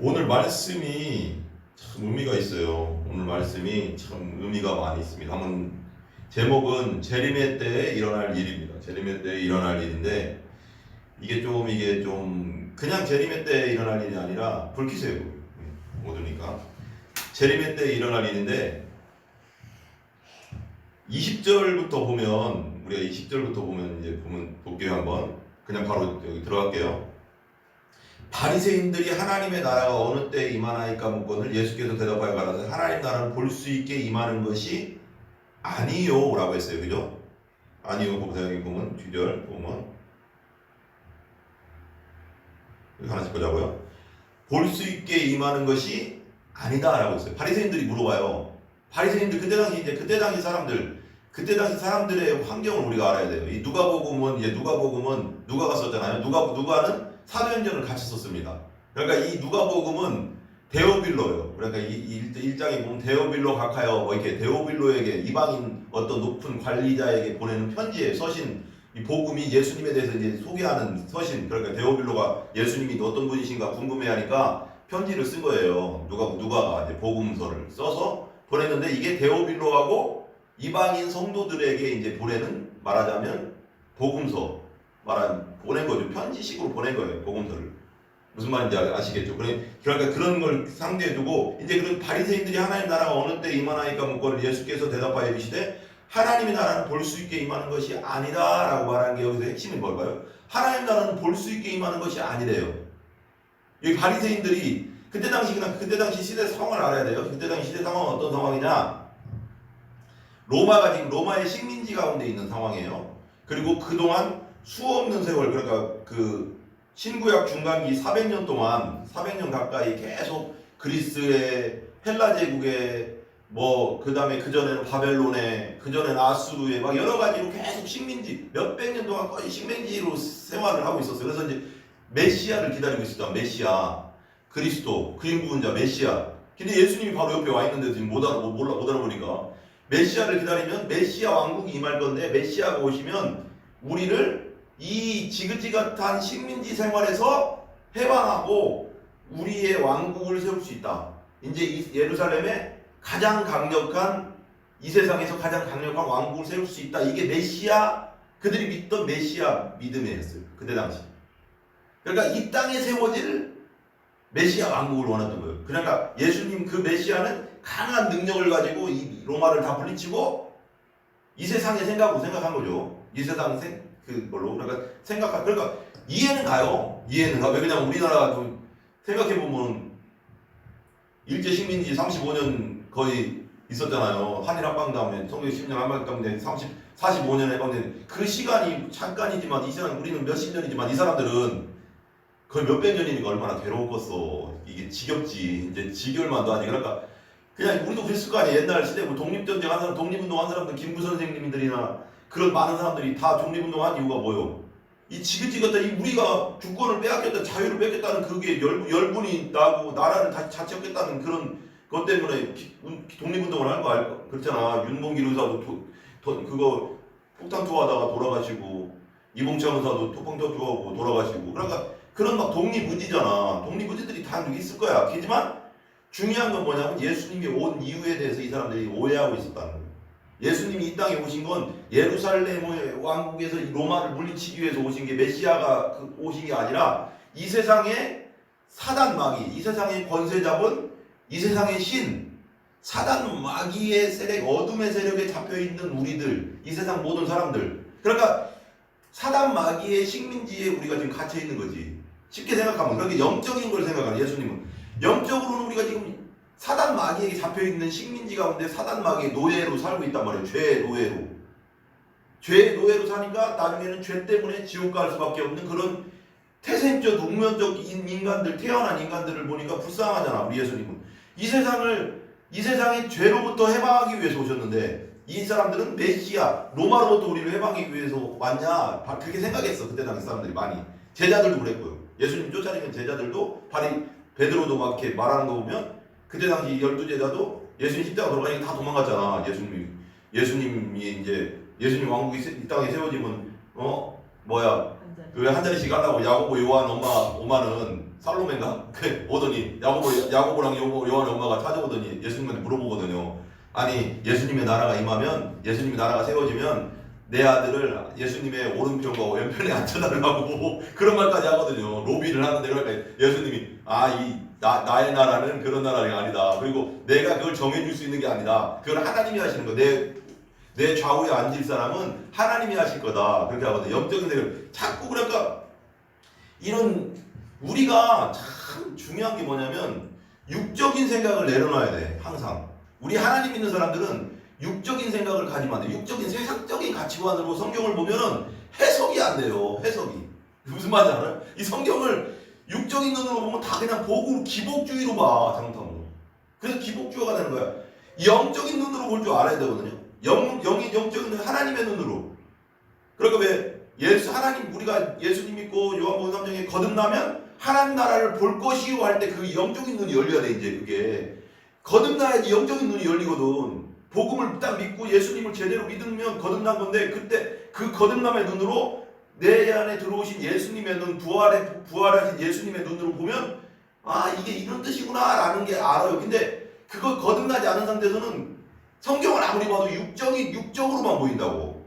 오늘 말씀이 참 의미가 있어요. 오늘 말씀이 참 의미가 많이 있습니다. 한번 제목은 재림의 때에 일어날 일입니다. 재림의 때에 일어날 일인데 이게 좀 그냥 재림의 때에 일어날 일이 아니라 불 켜세요. 못 오니까 재림의 때에 일어날 일인데 20절부터 보면 우리가 20절부터 보면 이제 보면 볼게요. 한번 그냥 바로 여기 들어갈게요. 바리새인들이 하나님의 나라가 어느 때에 임하나이까 묻거늘 예수께서 대답하여 가라사대 하나님 나라는 볼 수 있게 임하는 것이 아니요 라고 했어요. 그죠? 아니요. 보세요. 여기 보면 뒤절 보면 여기 하나씩 보자고요. 볼 수 있게 임하는 것이 아니다 라고 했어요. 바리새인들이 물어봐요. 바리새인들 그때 당시 사람들의 환경을 우리가 알아야 돼요. 이 누가복음은 누가가 썼잖아요. 누가는 사도행전을 같이 썼습니다. 그러니까 이 누가복음은 데오빌로예요. 그러니까 이 1장에 보면 데오빌로 각하여 뭐 이렇게 데오빌로에게 이방인 어떤 높은 관리자에게 보내는 편지의 서신, 이 복음이 예수님에 대해서 이제 소개하는 서신. 그러니까 데오빌로가 예수님이 어떤 분이신가 궁금해하니까 편지를 쓴 거예요. 누가가 이제 복음서를 써서 보냈는데 이게 데오빌로하고 이방인 성도들에게 이제 보내는 말하자면 복음서 보낸 거죠. 편지식으로 보낸 거예요. 복음서를. 무슨 말인지 아시겠죠? 그러니까 그런 걸 상대해 두고 이제 그런 바리새인들이 하나님 나라가 어느 때 임하나이까 묻거늘 예수께서 대답하여 이르시되 하나님의 나라는 볼 수 있게 임하는 것이 아니다라고 말하는 게 여기서 핵심이 뭘까요? 하나님 나라는 볼 수 있게 임하는 것이 아니래요. 이 바리새인들이 그때 당시 시대 상황을 알아야 돼요. 그때 당시 시대 상황은 어떤 상황이냐? 로마가 지금 로마의 식민지 가운데 있는 상황이에요. 그리고 그동안 수없는 세월, 그러니까 그 신구약 중간기 400년 동안 400년 가까이 계속 그리스의 헬라 제국에 뭐 그다음에 그전에는 바벨론에 그전에는 아수르에 막 여러 가지로 계속 식민지 몇백 년 동안 거의 식민지로 생활을 하고 있었어요. 그래서 이제 메시아를 기다리고 있었다. 메시아, 그리스도, 그림 부은 자 메시아. 근데 예수님이 바로 옆에 와 있는데 지금 못 알아보니까 메시아를 기다리면 메시아 왕국이 임할 건데 메시아가 오시면 우리를 이 지긋지긋한 식민지 생활에서 해방하고 우리의 왕국을 세울 수 있다. 이제 이 예루살렘에 가장 강력한 이 세상에서 가장 강력한 왕국을 세울 수 있다. 이게 메시아 그들이 믿던 메시아 믿음이었어요. 그때 당시. 그러니까 이 땅에 세워질 메시아 왕국을 원하던 거예요. 그러니까 예수님 그 메시아는 강한 능력을 가지고 이 로마를 다 물리치고 이 세상의 생각한 거죠. 이 세상 그걸로 그러니까 이해는 가요. 이해는 가. 왜냐면 우리나라가 좀 생각해 보면 일제 식민지 35년 거의 있었잖아요. 한일 합방 다음에 1910년 한방 다음에 45년 해방된 그 시간이 잠깐이지만 이 사람 우리는 몇십 년이지만 이 사람들은 거의 몇백 년이니까 얼마나 괴로웠겠어. 이게 지겹지. 이제 지겨울만도 하지. 그러니까 그냥 우리도 그랬을 거 아니야. 옛날 시대 뭐 독립전쟁 한 사람, 독립운동 한 사람들 김구 선생님들이나 그런 많은 사람들이 다 독립운동 한 이유가 뭐예요? 이 지긋지긋한 이 우리가 주권을 빼앗겼다, 자유를 뺏겼다는 그게 열분이 나고 나라를 다시 자치했겠다는 그런 것 때문에 독립운동을 한 거 알고 그렇잖아. 윤봉길 의사도 그거 폭탄 투하하다가 돌아가시고 이봉창 의사도 폭탄 투하하고 돌아가시고 그러니까 그런 막 독립의지잖아. 독립의지들이 다 여기 있을 거야. 하지만 중요한 건 뭐냐면 예수님이 온 이유에 대해서 이 사람들이 오해하고 있었다는 거예요. 예수님이 이 땅에 오신 건 예루살렘의 왕국에서 로마를 물리치기 위해서 오신 게 메시아가 오신 게 아니라 이 세상의 사단 마귀, 이 세상의 권세 잡은 이 세상의 신, 사단 마귀의 세력, 어둠의 세력에 잡혀있는 우리들, 이 세상 모든 사람들. 그러니까 사단 마귀의 식민지에 우리가 지금 갇혀 있는 거지. 쉽게 생각하면 그렇게 영적인 걸 생각하는 예수님은 영적으로는 우리가 지금 사단 마귀에게 잡혀있는 식민지 가운데 사단 마귀의 노예로 살고 있단 말이에요. 죄의 노예로 사니까 나중에는 죄 때문에 지옥 갈 수밖에 없는 그런 태생적 운명적 인간들, 태어난 인간들을 보니까 불쌍하잖아. 우리 예수님은 이 세상의 죄로부터 해방하기 위해서 오셨는데 이 사람들은 메시아 로마로부터 우리를 해방하기 위해서 왔냐 그렇게 생각했어. 그때 당시 사람들이 많이. 제자들도 그랬고요. 예수님 쫓아내면 제자들도 베드로도 막 이렇게 말하는 거 보면 그때 당시 12제자도 예수님 십자가 돌아가니까 다 도망갔잖아. 예수님이 이제 예수님 왕국이 이 땅에 세워지면 그 한 자리씩 하려고 야고보 요한 엄마는 살로메인가? 오더니 야고보랑 요한 엄마가 찾아오더니 예수님한테 물어보거든요. 아니 예수님의 나라가 임하면 예수님의 나라가 세워지면 내 아들을 예수님의 오른쪽과 왼편에 앉혀달라고 그런 말까지 하거든요. 로비를 하는데 그러니까 예수님이 나의 나라는 그런 나라가 아니다. 그리고 내가 그걸 정해줄 수 있는 게 아니다. 그걸 하나님이 하시는 거. 내 좌우에 앉을 사람은 하나님이 하실 거다. 그렇게 하거든요. 영적인 세계를 자꾸 그러니까 이런 우리가 참 중요한 게 뭐냐면 육적인 생각을 내려놔야 돼. 항상 우리 하나님 믿는 사람들은 육적인 생각을 가지면 안 돼. 육적인 세상적인 가치관으로 성경을 보면은 해석이 안 돼요. 해석이 무슨 말인지 알아요? 이 성경을 육적인 눈으로 보면 다 그냥 보고 기복주의로 봐. 잘못하면 그래서 기복주의가 되는 거야. 영적인 눈으로 볼 줄 알아야 되거든요. 영적인 하나님의 눈으로. 그러니까 왜 우리가 예수님 믿고 요한복음 3장에 거듭나면 하나님 나라를 볼 것이요 할 때 그 영적인 눈이 열려야 돼. 이제 그게 거듭나야지 영적인 눈이 열리거든. 복음을 딱 믿고 예수님을 제대로 믿으면 거듭난 건데 그때 그 거듭남의 눈으로 내 안에 들어오신 예수님의 눈, 부활하신 예수님의 눈으로 보면 이게 이런 뜻이구나 라는 게 알아요. 근데 그거 거듭나지 않은 상태에서는 성경을 아무리 봐도 육적으로만 보인다고.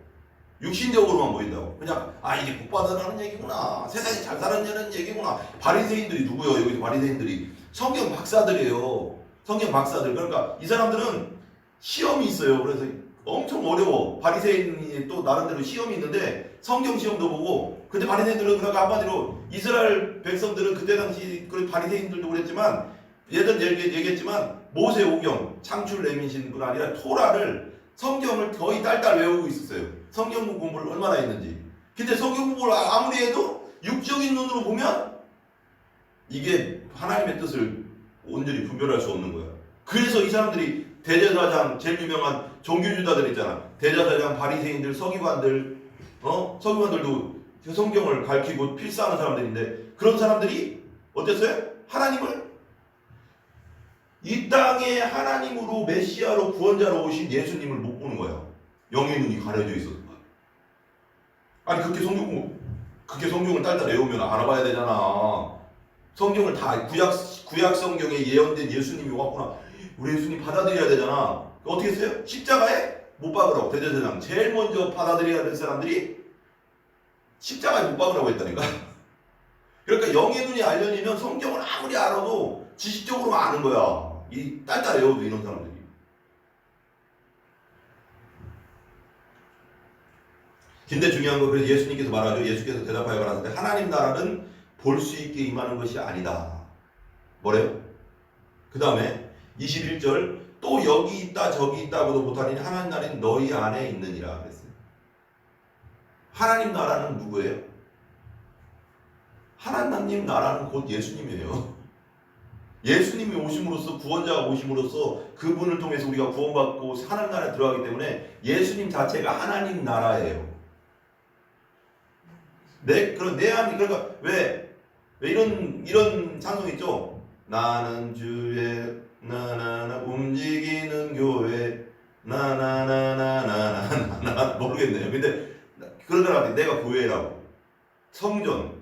육신적으로만 보인다고. 그냥 이게 복 받으라는 얘기구나. 세상이 잘 살았냐는 얘기구나. 바리새인들이 누구예요? 여기서 바리새인들이 성경 박사들이에요. 성경 박사들. 그러니까 이 사람들은 시험이 있어요. 그래서 엄청 어려워. 바리새인이 또 나름대로 시험이 있는데 성경 시험도 보고. 근데 바리새인들은 그러니까 한마디로 이스라엘 백성들은 그때 당시 그 바리새인들도 그랬지만 예전 얘기했지만 모세오경 창출 내민신 뿐 아니라 토라를 성경을 거의 딸딸 외우고 있었어요. 성경 공부를 얼마나 했는지. 근데 성경 공부를 아무리 해도 육적인 눈으로 보면 이게 하나님의 뜻을 온전히 분별할 수 없는 거야. 그래서 이 사람들이 대제사장, 제일 유명한 종교주자들 있잖아. 대제사장, 바리새인들, 서기관들도 성경을 가르치고 필사하는 사람들인데 그런 사람들이 어땠어요? 하나님을 이 땅에 하나님으로 메시아로 구원자로 오신 예수님을 못 보는 거야. 영의 눈이 가려져 있었던 거야. 아니 그렇게 성경을 딸딸 외우면 알아봐야 되잖아. 성경을 다 구약 성경에 예언된 예수님이 왔구나. 우리 예수님 받아들여야 되잖아. 어떻게 했어요? 십자가에 못 박으라고. 대제사장 제일 먼저 받아들여야 될 사람들이 십자가에 못 박으라고 했다니까. 그러니까 영의 눈이 알려지면 성경을 아무리 알아도 지식적으로 아는 거야. 이 딸딸 외워도 이런 사람들이. 근데 중요한 거 그래서 예수님께서 말하죠. 예수께서 대답하여 말하는데 하나님 나라는 볼 수 있게 임하는 것이 아니다. 뭐래요? 그 다음에 21절 또 여기 있다 저기 있다고도 못하니 하나님 나라는 너희 안에 있느니라 그랬어요. 하나님 나라는 누구예요? 하나님 나라는 곧 예수님이에요. 예수님이 오심으로써 구원자가 오심으로써 그분을 통해서 우리가 구원받고 하나님 나라에 들어가기 때문에 예수님 자체가 하나님 나라예요. 그러니까 왜 이런 찬송 있죠? 나는 주의 나나나 움직이는 교회 나나나나나나 모르겠네요. 근데 그러더라고요. 내가 교회라고 성전.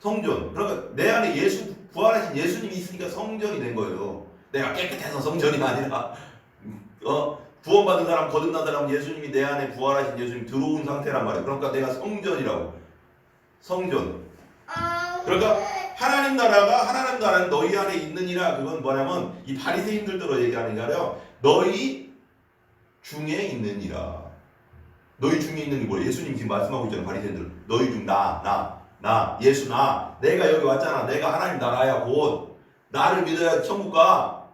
그러니까 내 안에 부활하신 예수님이 있으니까 성전이 된 거예요. 내가 깨끗해서 성전이 아니라 구원받은 사람, 거듭난 사람 예수님이 내 안에 부활하신 예수님 들어온 상태란 말이에요. 그러니까 내가 성전이라고. 성전. 그러니까 하나님 나라는 너희 안에 있느니라. 그건 뭐냐면 이 바리새인들로 얘기하는 게 아니라 너희 중에 있느니라. 너희 중에 있는 게 뭐예요? 예수님 지금 말씀하고 있잖아요. 바리새인들. 너희 중 예수 내가 여기 왔잖아. 내가 하나님 나라야. 곧 나를 믿어야 천국 가.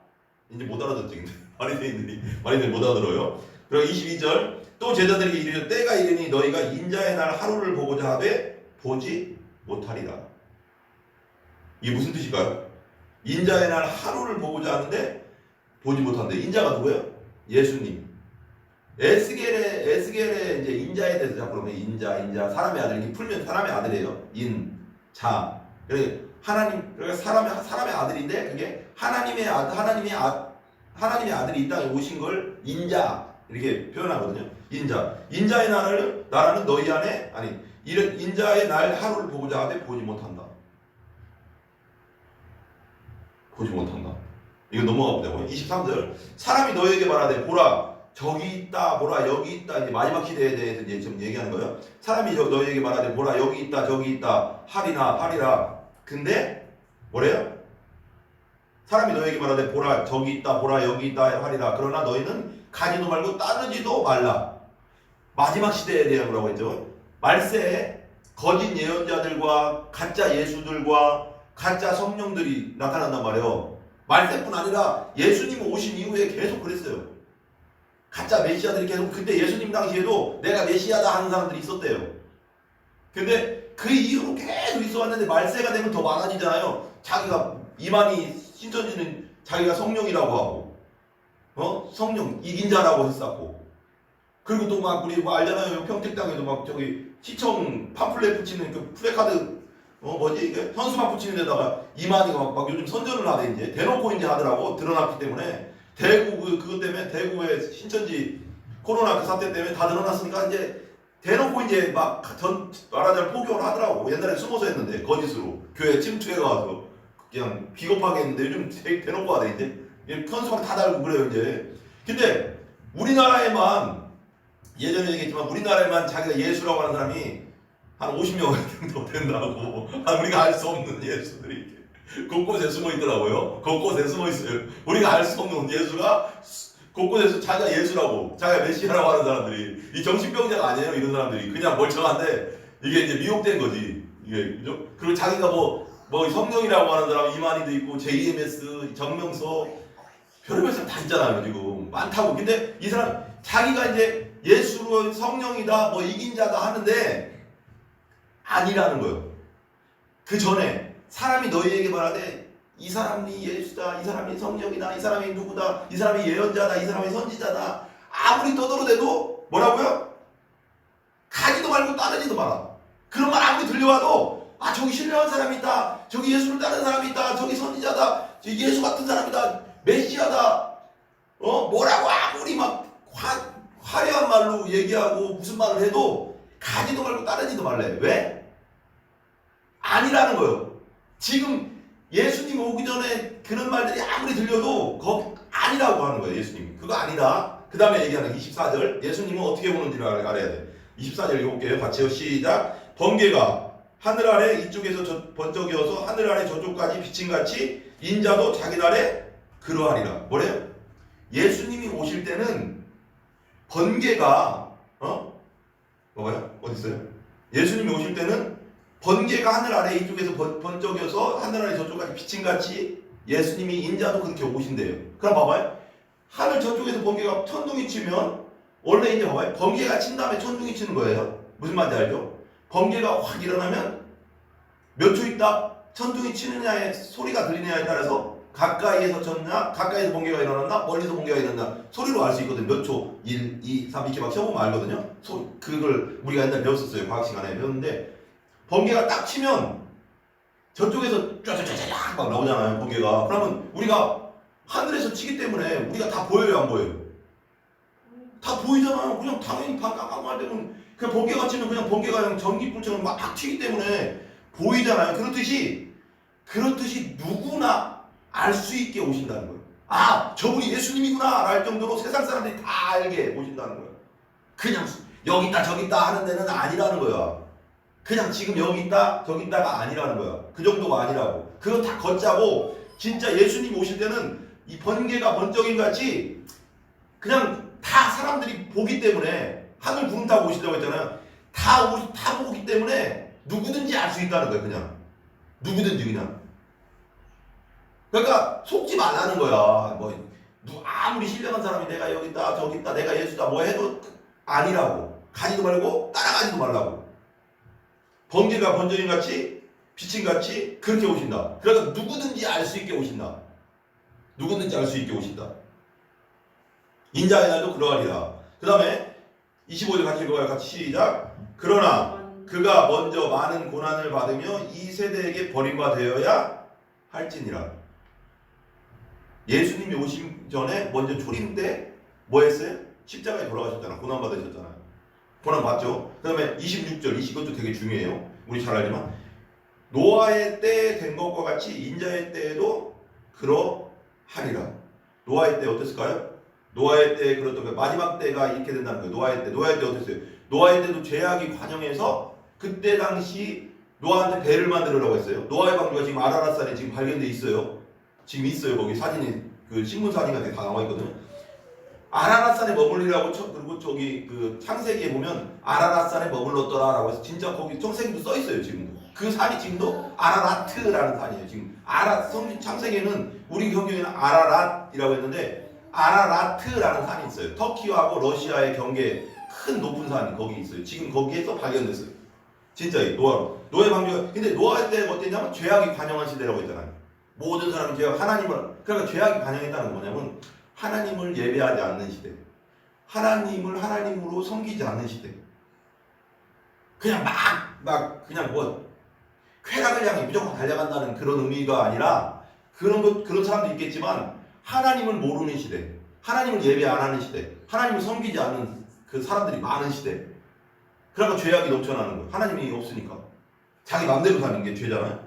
이제 못 알아듣지. 바리새인들이 못 알아들어요. 그리고 22절 또 제자들에게 이르되 때가 이르니 너희가 인자의 날 하루를 보고자 하되 보지 못하리라. 이게 무슨 뜻일까요? 인자의 날 하루를 보고자 하는데 보지 못한대. 인자가 누구예요? 예수님. 에스겔의 이제 인자에 대해서 자꾸 그러면 인자 사람의 아들 이렇게 풀면 사람의 아들이에요. 인자. 그러니까 사람의 아들인데 그게 하나님의 아들이 이 땅에 오신 걸 인자 이렇게 표현하거든요. 인자의 나라는 너희 안에 이런 인자의 날 하루를 보고자 하되 보지 못한다. 보지 못한다. 이거 넘어가 보자고요. 23절. 사람이 너에게 말하되 보라 저기 있다 보라 여기 있다. 이제 마지막 시대에 대해서 이제 좀 얘기하는 거예요. 사람이 너에게 말하되 보라 여기 있다 저기 있다 하리라. 근데 뭐래요? 사람이 너에게 말하되 보라 저기 있다 보라 여기 있다 하리라. 그러나 너희는 가지도 말고 따르지도 말라. 마지막 시대에 대한 거라고 했죠. 말세에 거짓 예언자들과 가짜 예수들과 가짜 성령들이 나타난단 말이에요. 말세뿐 아니라 예수님 오신 이후에 계속 그랬어요. 가짜 메시아들이 계속, 그때 예수님 당시에도 내가 메시아다 하는 사람들이 있었대요. 근데 그 이후로 계속 있어 왔는데 말세가 되면 더 많아지잖아요. 자기가 이만희 신천지는 자기가 성령이라고 하고 성령 이긴 자라고 했었고, 그리고 또 막 우리 뭐 알잖아요. 평택당에도 막 저기 시청 팜플렛 붙이는 그 플래카드 뭐지 이게 현수막 붙이는 데다가 이만희가 막 요즘 선전을 하대. 이제 대놓고 이제 하더라고. 드러났기 때문에. 대구 그것 때문에 대구의 신천지 코로나 그 사태 때문에 다 드러났으니까 이제 대놓고 이제 막 말하자면 포교를 하더라고. 옛날에 숨어서 했는데 거짓으로 교회 침투해가서 그냥 비겁하게 했는데 요즘 대놓고 하대. 이제 현수막 다 달고 그래요 이제. 근데 우리나라에만, 예전에 얘기했지만 우리나라에만 자기가 예수라고 하는 사람이 한 50명 정도 된다고. 우리가 알 수 없는 예수들이 곳곳에 숨어 있더라고요. 곳곳에 숨어 있어요. 우리가 알 수 없는 예수가 곳곳에서 자기가 예수라고, 자기가 메시아라고 하는 사람들이, 이 정신병자가 아니에요. 이런 사람들이 그냥 멀쩡한데 이게 이제 미혹된 거지. 이게 그죠? 그리고 자기가 뭐 성령이라고 하는 사람 이만희도 있고 JMS, 정명서, 별의별 사람 다 있잖아요. 지금 많다고. 근데 이 사람 자기가 이제 예수로 성령이다, 뭐 이긴 자다 하는데 아니라는 거예요. 그 전에 사람이 너희에게 말하되 이 사람이 예수다, 이 사람이 성령이다, 이 사람이 누구다, 이 사람이 예언자다, 이 사람이 선지자다, 아무리 떠들어대도 뭐라고요? 가지도 말고 따르지도 마라. 그런 말 아무리 들려와도 저기 신령한 사람이 있다, 저기 예수를 따르는 사람이 있다, 저기 선지자다, 저기 예수 같은 사람이다, 메시아다, 뭐라고 아무리 막 화려한 말로 얘기하고 무슨 말을 해도 가지도 말고 따르지도 말래. 왜? 아니라는 거예요. 지금 예수님 오기 전에 그런 말들이 아무리 들려도 그거 아니라고 하는 거예요. 예수님 그거 아니다. 그 다음에 얘기하는 24절. 예수님은 어떻게 오는지를 알아야 돼. 24절 읽어볼게요. 같이요. 시작. 번개가 하늘 아래 이쪽에서 번쩍이어서 하늘 아래 저쪽까지 비침같이 인자도 자기 날에 그러하리라. 뭐래요? 예수님이 오실 때는 번개가 뭐가요? 어디 있어요? 예수님이 오실 때는 번개가 하늘 아래 이쪽에서 번쩍여서 하늘 아래 저쪽까지 비침같이 예수님이 인자도 그렇게 오신대요. 그럼 봐봐요. 하늘 저쪽에서 번개가 천둥이 치면 원래 이제 봐봐요. 번개가 친 다음에 천둥이 치는 거예요. 무슨 말인지 알죠? 번개가 확 일어나면 몇 초 있다 천둥이 치느냐의 소리가 들리느냐에 따라서 가까이에서 쳤나, 가까이에서 번개가 일어났나, 멀리서 번개가 일어났나 소리로 알 수 있거든요. 몇 초, 1, 2, 3 이렇게 막 쳐보면 알거든요. 그걸 우리가 옛날에 배웠었어요. 과학 시간에 배웠는데, 번개가 딱 치면 저쪽에서 쫙쫙쫙쫙 막 나오잖아요. 번개가. 그러면 우리가 하늘에서 치기 때문에 우리가 다 보여요, 안 보여요? 다 보이잖아요. 그냥 당연히 깜깜할 때면 그냥 번개가 치면 그냥 번개가 그냥 전기불처럼 막 튀기 때문에 보이잖아요. 그렇듯이 누구나 알 수 있게 오신다는 거예요. 저분이 예수님이구나 알 정도로 세상 사람들이 다 알게 오신다는 거예요. 그냥 여기 있다 저기 있다 하는 데는 아니라는 거야. 그냥 지금 여기 있다 저기 있다가 아니라는 거야. 그 정도가 아니라고. 그거 다 걷자고. 진짜 예수님 오실 때는 이 번개가 번쩍임 같이 그냥 다 사람들이 보기 때문에, 하늘 구름 타고 오시려고 했잖아요. 다 보기 때문에 누구든지 알 수 있다는 거야. 그냥 누구든지 그냥. 그러니까 속지 말라는 거야. 아무리 신령한 사람이 내가 여기 있다 저기 있다 내가 예수다 뭐 해도 아니라고. 가지도 말고 따라가지도 말라고. 번개가 번쩍임같이 비침같이 그렇게 오신다. 그러니까 누구든지 알 수 있게 오신다. 누구든지 알 수 있게 오신다. 인자의 날도 그러하리라. 그 다음에 25절 같이 읽어요. 같이 시작. 그러나 그가 먼저 많은 고난을 받으며 이 세대에게 버림받아야 할지니라. 예수님이 오심 전에 먼저 초림 때 뭐 했어요? 십자가에 돌아가셨잖아. 고난 받으셨잖아요. 고난 받죠. 그 다음에 26절 이것도 되게 중요해요. 우리 잘 알지만 노아의 때에 된 것과 같이 인자의 때에도 그러하리라. 노아의 때 어땠을까요? 노아의 때에 그렇던 거 마지막 때가 이렇게 된다는 거예요. 노아의 때 어땠어요? 노아의 때도 죄악이 관영해서 그때 당시 노아한테 배를 만들으라고 했어요. 노아의 방주가 지금 아라랏산에 지금 발견돼 있어요. 지금 있어요. 거기 사진이 그 신문 사진 같은 게 다 나와 있거든요. 아라랏산에 머물리라고 그리고 저기 그 창세기에 보면 아라랏산에 머물렀더라라고 해서 진짜 거기 창세기도 써 있어요. 지금도 그 산이 지금도 아라라트라는 산이에요. 지금 성경 창세기에는 우리 성경에는 아라랏이라고 했는데 아라라트라는 산이 있어요. 터키하고 러시아의 경계 큰 높은 산이 거기 있어요. 지금 거기에서 발견됐어요. 진짜 노아의 방주가 근데 노아의 때가 어땠냐면 죄악이 관영한 시대라고 했잖아요. 모든 사람이 죄악 하나님을 그러니까 죄악이 관영했다는 건 뭐냐면 하나님을 예배하지 않는 시대. 하나님을 하나님으로 섬기지 않는 시대. 그냥 막 그냥 뭐 쾌락을 향해 무조건 달려간다는 그런 의미가 아니라 그런 사람도 있겠지만 하나님을 모르는 시대. 하나님을 예배 안 하는 시대. 하나님을 섬기지 않는 그 사람들이 많은 시대. 그러니까 죄악이 넘쳐나는 거예요. 하나님이 없으니까. 자기 마음대로 사는 게 죄잖아요.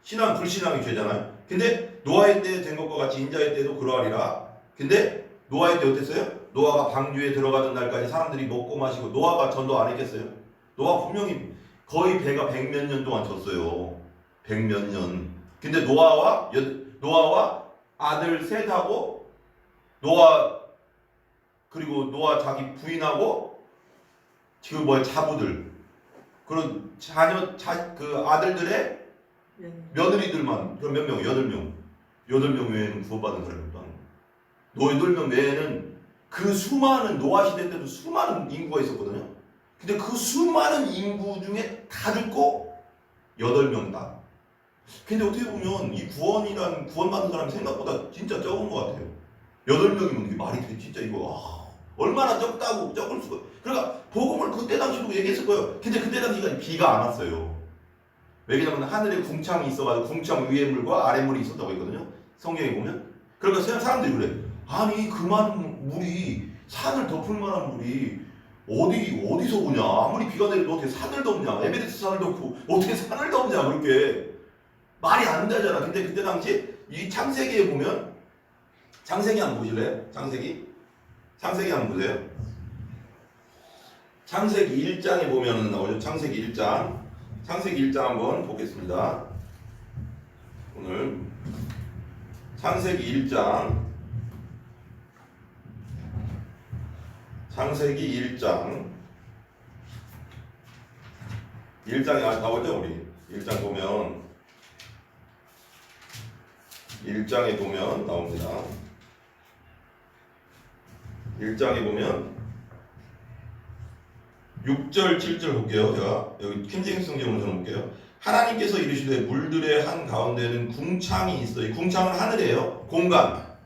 신앙, 불신앙이 죄잖아요. 근데 노아의 때 된 것과 같이 인자의 때도 그러하리라. 근데 노아의 때 어땠어요? 노아가 방주에 들어가던 날까지 사람들이 먹고 마시고 노아가 전도 안 했겠어요? 노아 분명히 거의 배가 100몇 년 동안 졌어요. 100몇 년. 근데 노아와 아들 셋하고 그리고 노아 자기 부인하고 지금 자부들 그런 그 아들들의 며느리들만 그럼 몇 명? 8명. 8명 외에는 구원받은 사람이 없다는 거예요. 8명 외에는 그 수많은 노아 시대 때도 수많은 인구가 있었거든요. 근데 그 수많은 인구 중에 다 죽고 8명 다. 근데 어떻게 보면 이 구원받는 사람이 생각보다 진짜 적은 것 같아요. 8명이면 이게 말이 돼? 진짜 이거 얼마나 적을 수가. 그러니까 복음을 그때 당시도 얘기했을 거예요. 근데 그때 당시가 비가 안 왔어요. 왜냐면 하늘에 궁창이 있어가지고 궁창 위에 물과 아래 물이 있었다고 했거든요. 성경에 보면. 그러니까 사람들이 그래. 아니 그 많은 물이 산을 덮을 만한 물이 어디서 오냐. 아무리 비가 내려도 어떻게 산을 덮냐. 에베레스트 산을 덮고 어떻게 산을 덮냐. 그렇게 말이 안 되잖아. 근데 그때 당시 이 창세기에 보면 창세기 한번 보실래요? 창세기 한번 보세요. 창세기 1장에 보면 나오죠. 창세기 1장 한번 보겠습니다. 오늘 창세기 1장 1장에 나오죠. 우리 1장 보면 1장에 보면 나옵니다. 1장에 보면 6절 7절 볼게요. 제가 여기 킹제임스 성경으로 저는 볼게요. 하나님께서 이르시되 물들의 한 가운데는 궁창이 있어. 이 궁창은 하늘이에요. 공간.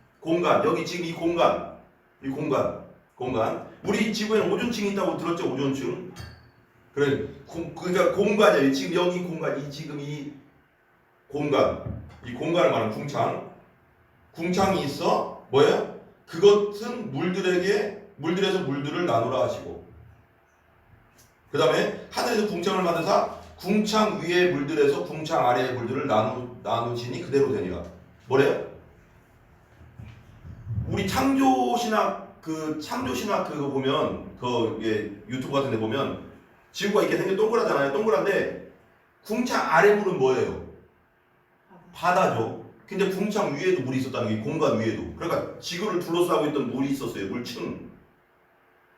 여기 지금 이 공간. 우리 지구에는 오존층이 있다고 들었죠? 오존층. 그래. 그러니까 공간이에요. 지금 여기 공간. 이 공간을 말하는 궁창. 궁창이 있어. 뭐예요? 그것은 물들에서 물들을 나누라 하시고. 그 다음에 하늘에서 궁창을 만드사 궁창 위의 물들에서 궁창 아래의 물들을 나누시니 그대로 되니라. 뭐래요? 우리 창조신학 그거 보면 유튜브 같은 데 보면 지구가 이렇게 생겨 동그랗잖아요. 동그란데 궁창 아래 물은 뭐예요? 바다죠. 근데 궁창 위에도 물이 있었다는 게 공간 위에도. 그러니까 지구를 둘러싸고 있던 물이 있었어요. 물층.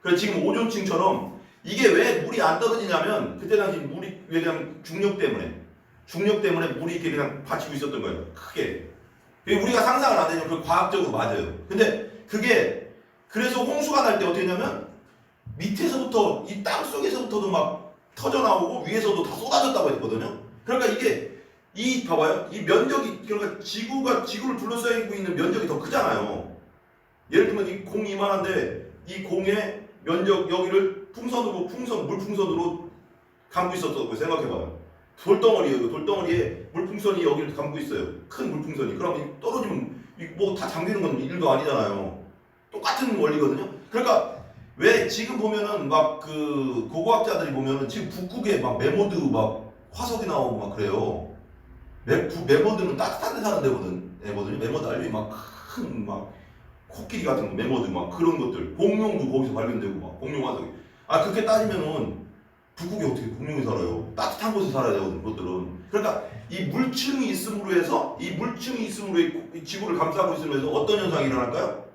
그래서 지금 오존층처럼 이게 왜 물이 안 떨어지냐면 그때 당시 물이 왜냐면 중력 때문에 물이 이렇게 그냥 받치고 있었던 거예요. 크게. 우리가 상상을 안 되면 그 과학적으로 맞아요. 근데 그게 그래서 홍수가 날 때 어떻게 했냐면 밑에서부터 이 땅 속에서부터도 막 터져 나오고 위에서도 다 쏟아졌다고 했거든요. 그러니까 이게 봐봐요. 이 면적이 그러니까 지구를 둘러싸고 있는 면적이 더 크잖아요. 예를 들면 이 공 이만한데 이 공의 면적 여기를 물풍선으로 감고 있었다고 생각해봐요. 돌덩어리예요. 돌덩어리에 물풍선이 여기를 감고 있어요. 큰 물풍선이. 그럼 떨어지면 뭐 다 잠기는 건 일도 아니잖아요. 똑같은 원리거든요. 그러니까 왜 지금 보면은 막 그 고고학자들이 보면은 지금 북극에 막 메모드 막 화석이 나오고 막 그래요. 메모드는 따뜻한 데 사는 데거든. 메모드 알지? 막 큰 막 코끼리 같은 거 메모드 막 그런 것들. 공룡도 거기서 발견되고 막 공룡 화석이. 아 그렇게 따지면은 북극에 어떻게 공룡이 살아요? 따뜻한 곳에 살아야 되거든 그것들은. 그러니까 이 물층이 있음으로 해서 이 지구를 감싸고 있으면서 어떤 현상이 일어날까요?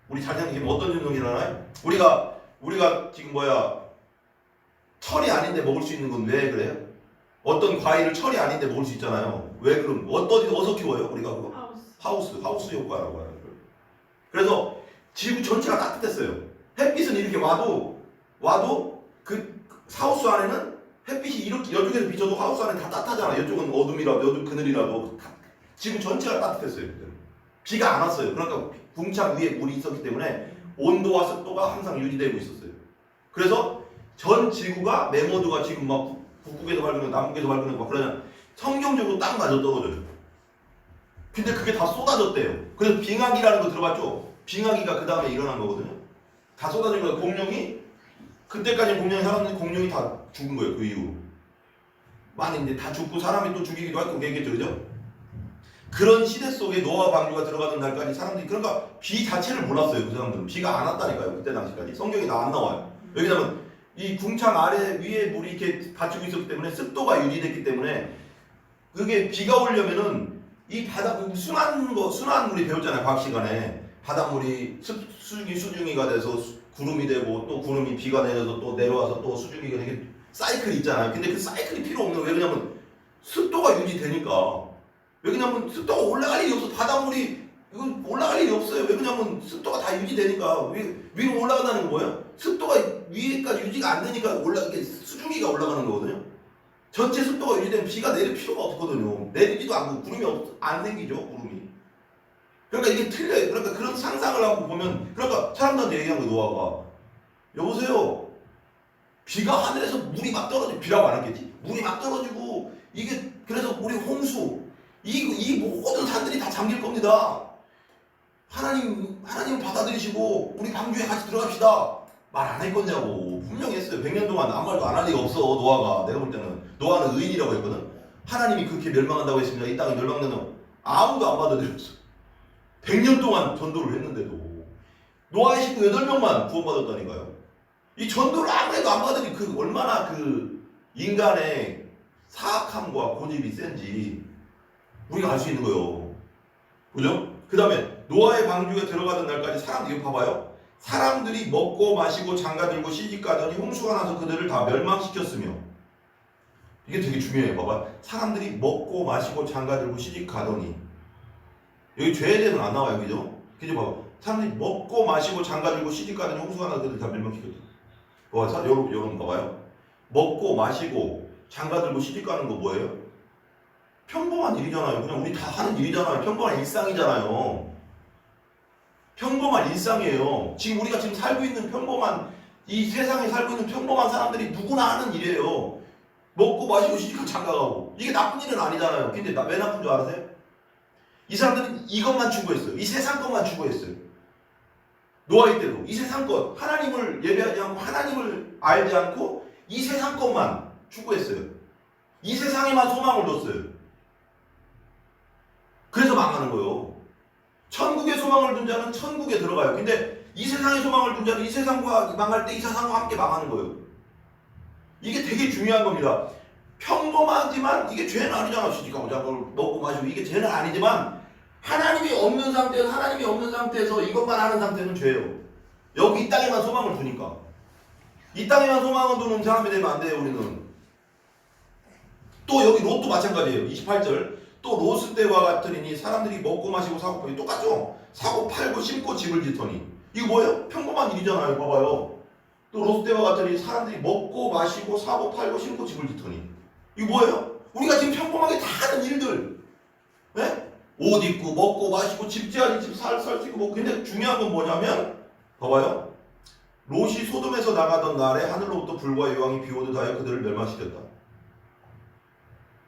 우리 잘 생각해보면 어떤 현상이 일어나요? 우리가 지금 철이 아닌데 먹을 수 있는 건 왜 그래요? 어떤 과일을 철이 아닌데 먹을 수 있잖아요. 왜 그럼? 어디서 키워요? 우리가 그거? 하우스 효과라고 하는 거예요. 그래서 지구 전체가 따뜻했어요. 햇빛은 이렇게 와도 그 하우스 안에는 햇빛이 이렇게 이쪽에서 비춰도 하우스 안에 다 따뜻하잖아. 이쪽은 어둠이라도 이쪽 그늘이라도 지구 전체가 따뜻했어요. 그때는. 비가 안 왔어요. 그러니까 궁창 위에 물이 있었기 때문에 온도와 습도가 항상 유지되고 있었어요. 그래서 전 지구가 메모드가 지금 막 북극에서 발견하고 남극에서 발견하고 막 그러냐 성경적으로 딱 맞아 떨어져요. 근데 그게 다 쏟아졌대요. 그래서 빙하기라는 거 들어봤죠? 빙하기가 그 다음에 일어난 거거든요. 다 쏟아진 거예요. 공룡이 그때까지 공룡이 살았는데 공룡이 다 죽은 거예요. 그 이후로 많이 이제 다 죽고 사람이 또 죽이기도 하고 그랬겠죠, 그죠? 그런 시대 속에 노아 방주가 들어가던 날까지 사람들이 그러니까 비 자체를 몰랐어요. 그 사람들은 비가 안 왔다니까요. 그때 당시까지 성경이 안 나와요. 왜냐면 이 궁창 아래 위에 물이 이렇게 받치고 있었기 때문에 습도가 유지됐기 때문에 그게 비가 오려면은 이 바닷물 순한 물이 배웠잖아요. 과학 시간에 바닷물이 수증기가 돼서 구름이 되고 또 구름이 비가 내려서 또 내려와서 또 수증기가 되게 사이클이 있잖아요. 근데 그 사이클이 필요 없는 거예요. 왜냐면 습도가 유지되니까. 왜냐면 습도가 올라갈 일이 없어. 바닷물이 이건 올라갈 일이 없어요. 왜냐면 습도가 다 유지되니까. 위로 올라간다는 거예요. 습도가 위에까지 유지가 안 되니까 이게 수증기가 올라가는 거거든요. 전체 습도가 유지되면 비가 내릴 필요가 없거든요. 내리지도 않고 구름이 안 생기죠. 구름이. 그러니까 이게 틀려요. 그러니까 그런 상상을 하고 보면 그러니까 사람들한테 얘기한 거예요. 노아가 여보세요. 비가 하늘에서 물이 막 떨어지고 비라고 안 했겠지. 물이 막 떨어지고 이게 그래서 우리 홍수 이 모든 산들이 다 잠길 겁니다. 하나님 받아들이시고 우리 방주에 같이 들어갑시다. 말 안 할 거냐고 분명히 했어요. 100년 동안 아무 말도 안 할 리가 없어. 노아가 내가 볼 때는 노아는 의인이라고 했거든. 하나님이 그렇게 멸망한다고 했습니다. 이 땅이 멸망되는 아무도 안 받아들였어. 100년 동안 전도를 했는데도 노아의 식구 8명만 구원받았다니까요. 이 전도를 아무래도 안 받으니 그 얼마나 그 인간의 사악함과 고집이 센지 우리가 알 수 있는 거예요. 그죠? 그 다음에 노아의 방주에 들어가던 날까지 사람들이 이거 봐봐요. 사람들이 먹고 마시고 장가들고 시집가더니 홍수가 나서 그들을 다 멸망시켰으며 이게 되게 중요해요. 봐봐. 사람들이 먹고 마시고 장가들고 시집가더니 여기 죄에 대해서는 안 나와요. 그죠? 그죠? 봐봐. 사람들이 먹고 마시고 장가들고 시집가더니 홍수가 나서 그들을 다 멸망시켰다. 봐봐. 여러분 봐봐요. 먹고 마시고 장가들고 시집가는 거 뭐예요? 평범한 일이잖아요. 그냥 우리 다 하는 일이잖아요. 평범한 일상이잖아요. 평범한 일상이에요. 지금 우리가 지금 살고 있는 이 세상에 살고 있는 평범한 사람들이 누구나 하는 일이에요. 먹고 마시고 시집가고 장가가고 이게 나쁜 일은 아니잖아요. 근데 왜 나쁜 줄 아세요? 이 사람들은 이것만 추구했어요. 이 세상 것만 추구했어요. 노아의 때도 이 세상 것 하나님을 예배하지 않고 하나님을 알지 않고 이 세상 것만 추구했어요. 이 세상에만 소망을 뒀어요. 그래서 망하는 거예요. 천국의 소망을 둔 자는 천국에 들어가요. 근데 이 세상의 소망을 둔 자는 이 세상과 망할 때 이 세상과 함께 망하는 거예요. 이게 되게 중요한 겁니다. 평범하지만 이게 죄는 아니잖아. 시집가고 장가를 먹고 마시고 이게 죄는 아니지만 하나님이 없는 상태에서 이것만 하는 상태는 죄예요. 여기 이 땅에만 소망을 두니까. 이 땅에만 소망을 두는 사람이 되면 안 돼요. 우리는. 또 여기 롯도 마찬가지예요. 28절. 또 롯스 때와 같으니 사람들이 먹고 마시고 사고 팔고 똑같죠? 사고 팔고 심고 집을 짓더니 이거 뭐예요? 평범한 일이잖아요. 봐봐요. 또 롯스 때와 같으니 사람들이 먹고 마시고 사고 팔고 심고 집을 짓더니 이거 뭐예요? 우리가 지금 평범하게 다 하는 일들. 네? 옷 입고 먹고 마시고 집 지어야지 집 살 수 있고 뭐 근데 중요한 건 뭐냐면 봐봐요. 롯이 소돔에서 나가던 날에 하늘로부터 불과 여왕이 비오듯 하여 그들을 멸망시켰다.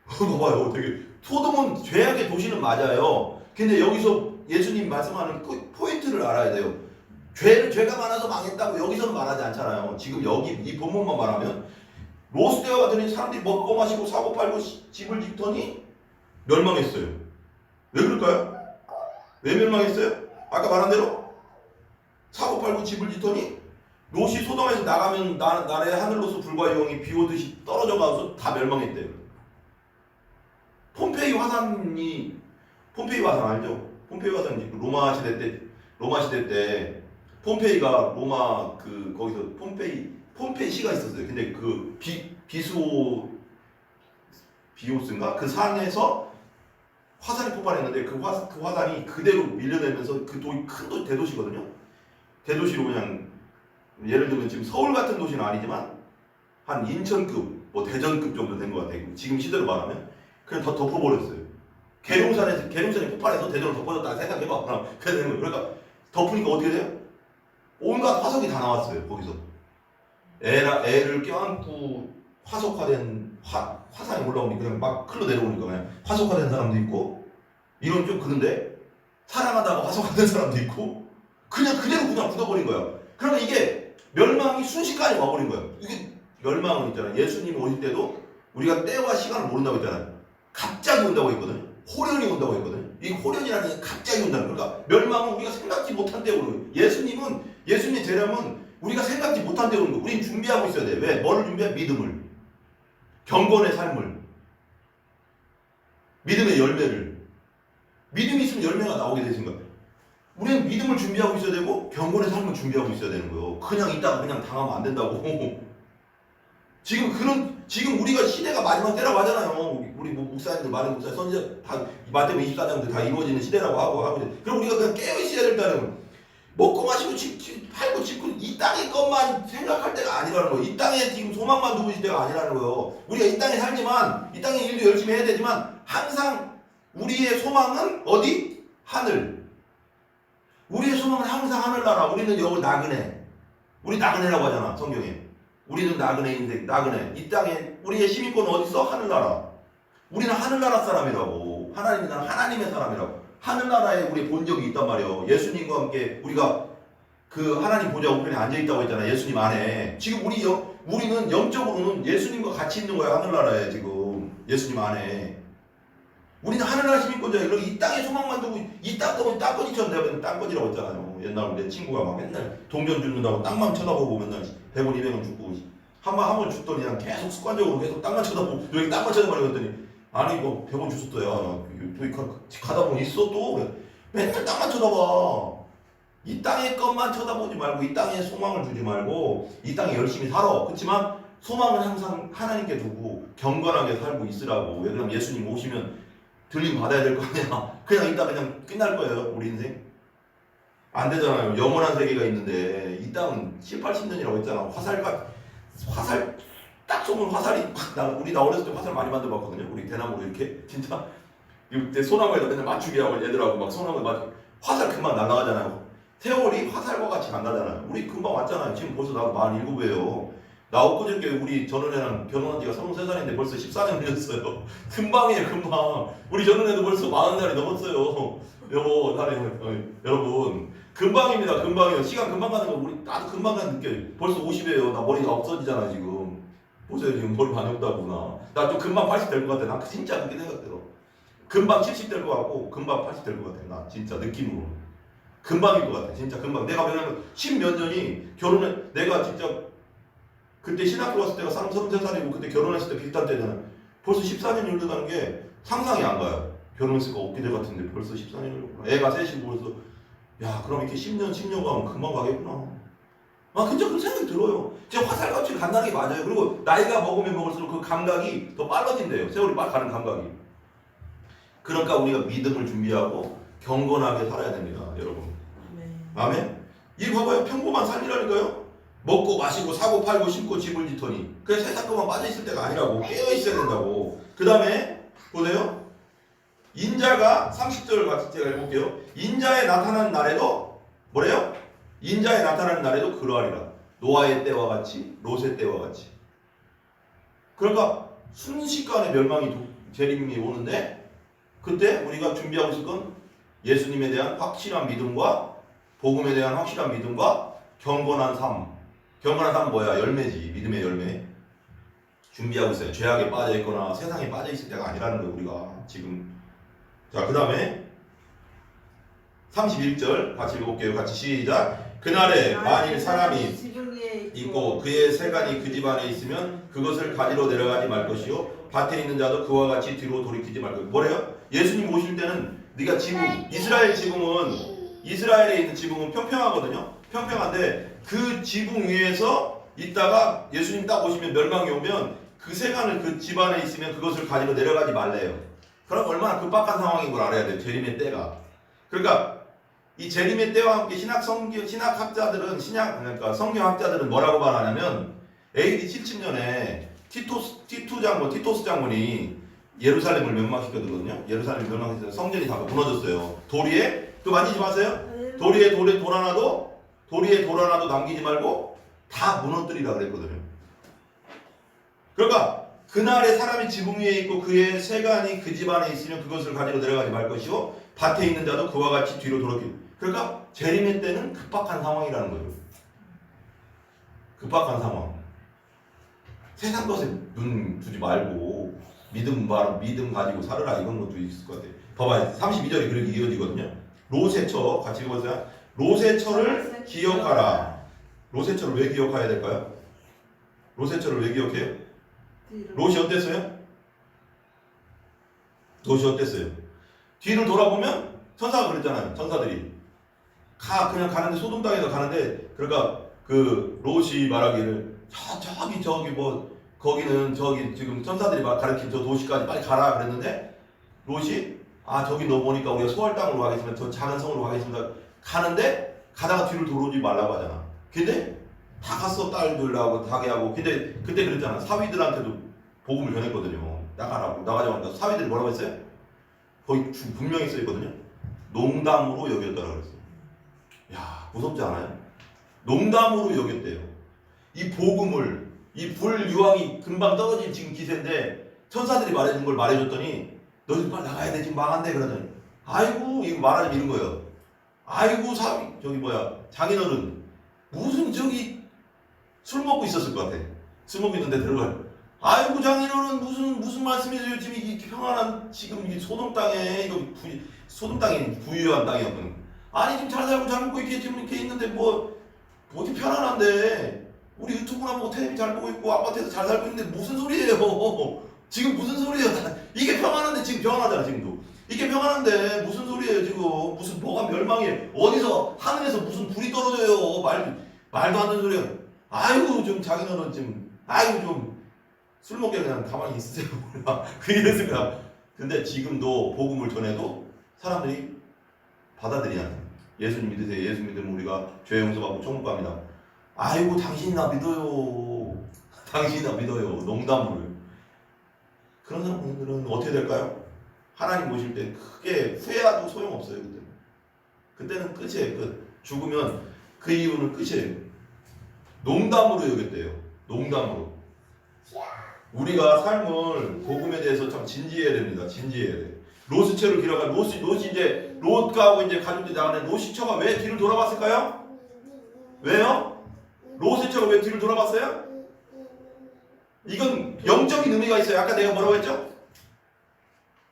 봐봐요. 되게 소돔은 죄악의 도시는 맞아요. 근데 여기서 예수님 말씀하는 포인트를 알아야 돼요. 죄가 많아서 망했다고 여기서는 말하지 않잖아요. 지금 여기 이 본문만 말하면 롯 때와 같으니 사람들이 먹고 마시고 사고 팔고 집을 짓더니 멸망했어요. 왜 그럴까요? 왜 멸망했어요? 아까 말한 대로 사고 팔고 집을 짓더니 롯이 소돔에서 나가면 나라의 하늘로서 불과 영이 비 오듯이 떨어져 가서 다 멸망했대요. 폼페이 화산 알죠? 폼페이 화산이 로마 시대 때 폼페이가 로마 거기서 폼페이 시가 있었어요. 근데 그 비오스인가 그 산에서 화산이 폭발했는데 그 화산이 그대로 밀려내면서 큰 대도시거든요. 대도시로 그냥 예를 들면 지금 서울 같은 도시는 아니지만 한 인천급, 뭐 대전급 정도 된 것 같아요. 지금 시대로 말하면 그냥 다 덮어버렸어요. 계룡산이 폭발해서 대전으로 덮어졌다 생각해봐. 그러니까 덮으니까 어떻게 돼요? 온갖 화석이 다 나왔어요. 거기서 애를 껴안고 화석화된 화산이 올라오니까 그냥 막 흘러내려오니까 그냥 화석화된 사람도 있고 이런 좀 그런데 사랑하다가 화석화된 사람도 있고 그냥 그대로 그냥 굳어버린 거야. 그러면 이게 멸망이 순식간에 와버린 거야. 이게 멸망은 있잖아요. 예수님 오실 때도 우리가 때와 시간을 모른다고 했잖아요. 갑자기 온다고 했거든요. 호련이 온다고 했거든요. 이 호련이라는 게 갑자기 온다는 거니까 멸망은 우리가 생각지 못한 때 오는 거예요. 예수님 재림은 우리가 생각지 못한 때 오는 거예요. 우린 준비하고 있어야 돼. 왜? 뭐를 준비해? 믿음을. 경건의 삶을. 믿음의 열매를. 믿음이 있으면 열매가 나오게 되신 거예요. 우리는 믿음을 준비하고 있어야 되고 경건의 삶을 준비하고 있어야 되는 거예요. 그냥 있다가 그냥 당하면 안 된다고. 지금 우리가 시대가 마지막 때라고 하잖아요. 우리 목사님들, 많은 목사, 선지자 다 마태복음 24장들 다 이루어지는 시대라고 하고 그럼 우리가 그냥 깨어 있어야 된다는 먹고 마시고 팔고 짓고 이 땅의 것만 생각할 때가 아니라는 거예요. 이 땅에 지금 소망만 두고 있을 때가 아니라는 거예요. 우리가 이 땅에 살지만 이 땅의 일도 열심히 해야 되지만 항상 우리의 소망은 어디? 하늘. 우리의 소망은 항상 하늘나라. 우리는 여기 나그네. 우리 나그네라고 하잖아 성경에. 우리는 나그네 인생, 나그네. 이 땅에 우리의 시민권은 어디 있어? 하늘나라. 우리는 하늘나라 사람이라고. 하나님의 사람이라고. 하늘나라에 우리 본 적이 있단 말이에요. 예수님과 함께 우리가 그 하나님 보좌 우편에 앉아있다고 했잖아요. 예수님 안에. 지금 우리는 영적으로는 예수님과 같이 있는 거야. 하늘나라에 지금. 예수님 안에. 우리는 하늘나라 시민권자예요. 그리고 이 땅에 소망만 두고 이 땅거면 땅거지처럼 내가 땅거지라고 했잖아요. 옛날에 내 친구가 막 맨날 동전 줍는다고 땅만 쳐다보고 맨날 100원 200원 줍고 한 번 줬더니 그냥 계속 습관적으로 계속 땅만 쳐다보고 여기 땅만 쳐다보고 그랬더니 아니 이거 100원 줬었어요. 여기 가다 보면 있어 또 그래. 맨날 땅만 쳐다봐. 이 땅의 것만 쳐다보지 말고 이 땅에 소망을 주지 말고 이 땅에 열심히 살아. 그렇지만 소망은 항상 하나님께 두고 경건하게 살고 있으라고. 왜 그러면 예수님 오시면 들림 받아야 될 거 아니야. 그냥 이따 그냥 끝날 거예요. 우리 인생. 안 되잖아요. 영원한 세계가 있는데 이 땅은 7, 80년이라고 했잖아. 화살 딱 쏘면 화살이 우리 나 어렸을 때 화살 많이 만들어봤거든요. 우리 대나무로 이렇게 진짜 내 소나무에다 맨날 맞추게 하고 애들하고 막 소나무에 화살 금방 날아가잖아요. 세월이 화살과 같이 안 가잖아요. 우리 금방 왔잖아요. 지금 벌써 나도 47이에요. 나 엊그저께 우리 전원애랑 결혼한 지가 33살인데 벌써 14년 되었어요. 금방이에요, 금방. 우리 전원애도 벌써 40살이 넘었어요. 여러분. 금방입니다, 금방이에요. 시간 금방 가는 거, 나도 금방 가는 느껴요. 벌써 50이에요. 나 머리가 없어지잖아, 지금. 보세요, 지금 머리 많이 없다구나. 나 좀 금방 80 될 것 같아. 나 진짜 그렇게 생각들어. 금방 70 될 것 같고, 금방 80 될 것 같아. 나 진짜 느낌으로. 금방일 것 같아, 진짜 금방. 내가 왜냐면 10몇 년이 내가 진짜 그때 신학교 갔을 때가 33살이고 그때 결혼했을 때 비슷한 때잖아. 벌써 14년이 흘러가는 게 상상이 안 가요. 결혼했을까 엊그제 같은데 벌써 14년이 흘렀구나. 애가 셋이고 벌써 야 그럼 이렇게 10년 가면 금방 가겠구나. 진짜 그런 생각이 들어요. 진짜 화살같이 간다는 게 맞아요. 그리고 나이가 먹으면 먹을수록 그 감각이 더 빨라진대요. 세월이 막 가는 감각이. 그러니까 우리가 믿음을 준비하고 경건하게 살아야 됩니다. 여러분. 아멘. 이 봐봐요. 평범한 삶이라니까요. 먹고 마시고 사고 팔고 심고 집을 짓더니 그냥 세상 것만 빠져있을 때가 아니라고. 깨어있어야 된다고. 그 다음에 보세요. 인자가 30절 같이 제가 읽어볼게요. 인자에 나타나는 날에도 뭐래요? 인자에 나타나는 날에도 그러하리라. 노아의 때와 같이 롯의 때와 같이. 그러니까 순식간에 재림이 오는데 그때 우리가 준비하고 있을 건 예수님에 대한 확실한 믿음과 복음에 대한 확실한 믿음과 경건한 삶. 경건한 삶은 뭐야? 열매지. 믿음의 열매. 준비하고 있어요. 죄악에 빠져 있거나 세상에 빠져 있을 때가 아니라는 거예요, 우리가 지금. 자, 그 다음에 31절 같이 읽어볼게요. 같이 시작. 그날에 만일 사람이 있고 그의 세간이 그 집안에 있으면 그것을 가지러 내려가지 말 것이요 밭에 있는 자도 그와 같이 뒤로 돌이키지 말 것이요. 뭐래요? 예수님 오실 때는 네가 지붕, 이스라엘 지붕은, 이스라엘에 있는 지붕은 평평하거든요. 평평한데 그 지붕 위에서 있다가 예수님 딱 오시면, 멸망이 오면 그 세간을 그 집안에 있으면 그것을 가지러 내려가지 말래요. 그럼 얼마나 급박한 상황인 걸 알아야 돼요. 재림의 때가. 그러니까 이 재림의 때와 함께 신학학자들은, 그러니까 성경학자들은 뭐라고 말하냐면, AD 70년에 티토스 장군이 예루살렘을 멸망시켰거든요. 예루살렘을 멸망시켜서 성전이 다 무너졌어요. 도리에, 또 만지지 마세요. 도리에 돌 하나도 남기지 말고 다 무너뜨리라 그랬거든요. 그러니까 그날에 사람이 지붕 위에 있고 그의 세간이 그 집 안에 있으면 그것을 가지러 내려가지 말 것이요 밭에 있는 자도 그와 같이 뒤로 돌아오기. 그러니까 재림의 때는 급박한 상황이라는 거예요. 급박한 상황. 세상 것에 눈 두지 말고 믿음 가지고 살아라, 이건 것도 있을 것 같아요. 봐봐요. 32절이 그렇게 이어지거든요. 롯의 같이 읽어보세요. 롯의 처를 기억하라. 롯의 처를 왜 기억해야 될까요? 롯의 처를 왜 기억해요? 롯이 어땠어요? 뒤를 돌아보면 천사가 그랬잖아요. 천사들이 그냥 가는데, 소돔 땅에서 가는데, 그러니까 그 롯이 말하기를 저기 거기는 저기 지금 천사들이 막 가르친 저 도시까지 빨리 가라 그랬는데, 롯이 저기 너 보니까 우리가 소할 땅으로 가겠습니다. 저 작은 성으로 가겠습니다. 가는데 가다가 뒤를 돌아오지 말라고 하잖아. 근데 다 갔어. 딸들하고 다게하고. 근데 그때 그랬잖아. 사위들한테도 복음을 전했거든요. 나가자마자 사위들이 뭐라고 했어요? 거기 분명히 써있거든요. 농담으로 여겼다라고 그랬어요. 야, 무섭지 않아요? 농담으로 여겼대요. 이 복음을, 이 불유황이 금방 떨어진 지금 기세인데 천사들이 말해준 걸 말해줬더니 너희들 빨리 나가야 돼, 지금 망한대 그러더니, 아이고, 이거 말하자면 이런 거예요. 아이고, 장인어른 무슨 술 먹고 있었을 것 같아. 술 먹고 있는데 들어가요. 아이고, 장인어른 무슨 말씀이세요? 지금 이 평안한, 지금 이 소돔 땅에, 소돔 땅이 부유한 땅이었거든. 아니, 지금 잘 살고 잘 먹고 이렇게 지금 이렇게 있는데 어디 편안한데, 우리 유튜브나 보고 텔레비 잘 보고 있고 아파트에서 잘 살고 있는데 무슨 소리예요? 지금 무슨 소리예요? 이게 평안한데, 지금 평안하잖아. 지금도 이게 평안한데 무슨 소리예요? 지금 무슨 뭐가 멸망해? 어디서 하늘에서 무슨 불이 떨어져요? 말도 안 되는 소리야. 아이고, 좀 장인어른 좀 술 먹게 그냥 가만히 있으세요. 그 이랬습니다. 근데 지금도 복음을 전해도 사람들이 받아들이냐. 예수님 믿으세요. 예수 믿으면 우리가 죄 용서받고 천국 갑니다. 아이고, 당신이 나 믿어요. 농담을. 그런 사람들은 어떻게 될까요? 하나님 오실 때 크게 후회해도 소용없어요. 그때는 끝이에요. 죽으면 그 이유는 끝이에요. 농담으로 여겼대요. 농담으로. 우리가 삶을, 복음에 대해서 참 진지해야 됩니다. 진지해야 돼. 롯의 처를 기록한 롯이 이제 롯하고 이제 가족들이 나가는데, 롯의 처가 왜 뒤를 돌아봤을까요? 왜요? 롯의 처가 왜 뒤를 돌아봤어요? 이건 영적인 의미가 있어요. 아까 내가 뭐라고 했죠?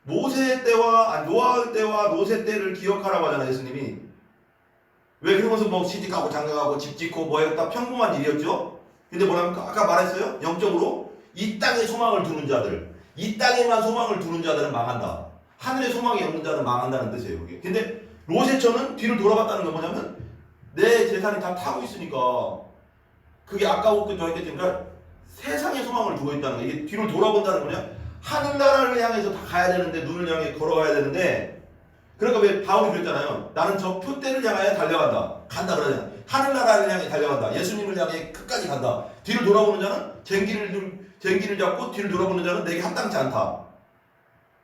모세 때와 노아 때와 롯의 때를 기억하라고 하잖아요. 예수님이. 왜 그러면서 시집가고 장가가고 집 짓고 다 평범한 일이었죠? 근데 뭐랍니까? 아까 말했어요? 영적으로 이 땅에 소망을 두는 자들, 이 땅에만 소망을 두는 자들은 망한다. 하늘에 소망이 없는 자는 망한다는 뜻이에요. 그게. 근데 롯의 처는 뒤를 돌아봤다는 건 뭐냐면, 내 재산이 다 타고 있으니까 그게 아까웠기도 했기 때문에, 그러니까 세상에 소망을 두고 있다는 거예요. 이게 뒤를 돌아본다는 거냐? 하늘나라를 향해서 다 가야 되는데, 눈을 향해 걸어가야 되는데, 그러니까 왜 바울이 그랬잖아요. 나는 저 표대를 향하여 달려간다. 간다 그러잖아요. 하늘나라를 향해 달려간다. 예수님을 향해 끝까지 간다. 뒤를 돌아보는 자는 쟁기를 잡고 뒤를 돌아보는 자는 내게 합당치 않다.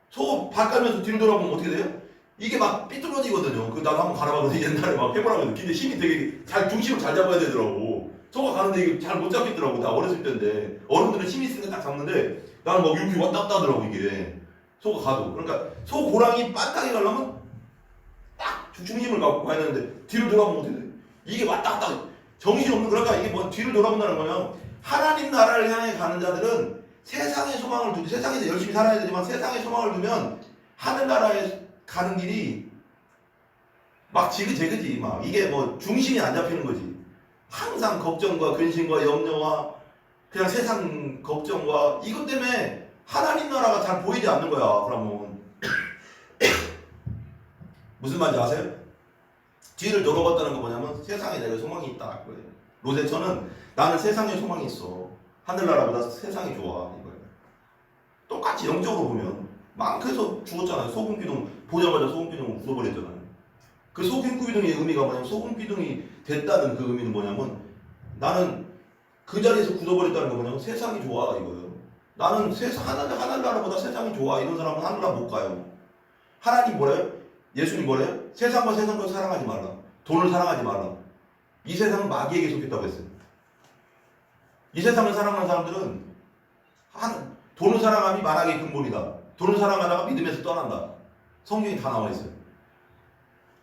소 밭 갈면서 뒤를 돌아보면 어떻게 돼요? 이게 막 삐뚤어지거든요. 나도 한번 갈아봤는데 옛날에 막 해보라고. 근데 힘이 되게 중심을 잘 잡아야 되더라고. 소가 가는데 이게 잘 못 잡겠더라고. 나 어렸을 때인데. 어른들은 힘이 있으니까 딱 잡는데 나는 막 이렇게 왔다 갔다 하더라고, 이게. 소가 가도. 그러니까 소 고랑이 빤땅에 가려면 딱 중심을 갖고 가야 되는데 뒤를 돌아보면 어떻게 돼? 이게 왔다 갔다 정신없는 그러니까 이게 뭐 뒤를 돌아본다는 거냐? 하나님 나라를 향해 가는 자들은 세상의 소망을 두고 세상에서 열심히 살아야 되지만 세상의 소망을 두면 하늘 나라에 가는 길이 막 지그재그지 막 이게 뭐 중심이 안 잡히는 거지. 항상 걱정과 근심과 염려와 그냥 세상 걱정과 이것 때문에 하나님 나라가 잘 보이지 않는 거야. 그러면 무슨 말인지 아세요? 뒤를 돌아봤다는 거 뭐냐면 세상에 내가 소망이 있다 그거예요. 로제처는 나는 세상에 소망이 있어. 하늘나라보다 세상이 좋아 이거예요. 똑같이 영적으로 보면 망해서 죽었잖아요. 소금기둥 보자마자 소금기둥 묻어버렸잖아요. 그 소금기둥의 의미가 뭐냐면 소금기둥이 됐다는 그 의미는 뭐냐면 나는 그 자리에서 굳어버렸다는 거 뭐냐면 세상이 좋아 이거예요. 나는 세상 하늘나라보다 세상이 좋아. 이런 사람은 하늘나라 못 가요. 하나님 뭐래요? 예수님 뭐래요? 세상과 세상과 사랑하지 말라. 돈을 사랑하지 말라. 이 세상은 마귀에게 속했다고 했어요. 이 세상을 사랑하는 사람들은 돈을 사랑함이 만악의 근본이다. 돈을 사랑하다가 믿음에서 떠난다. 성경이 다 나와 있어요.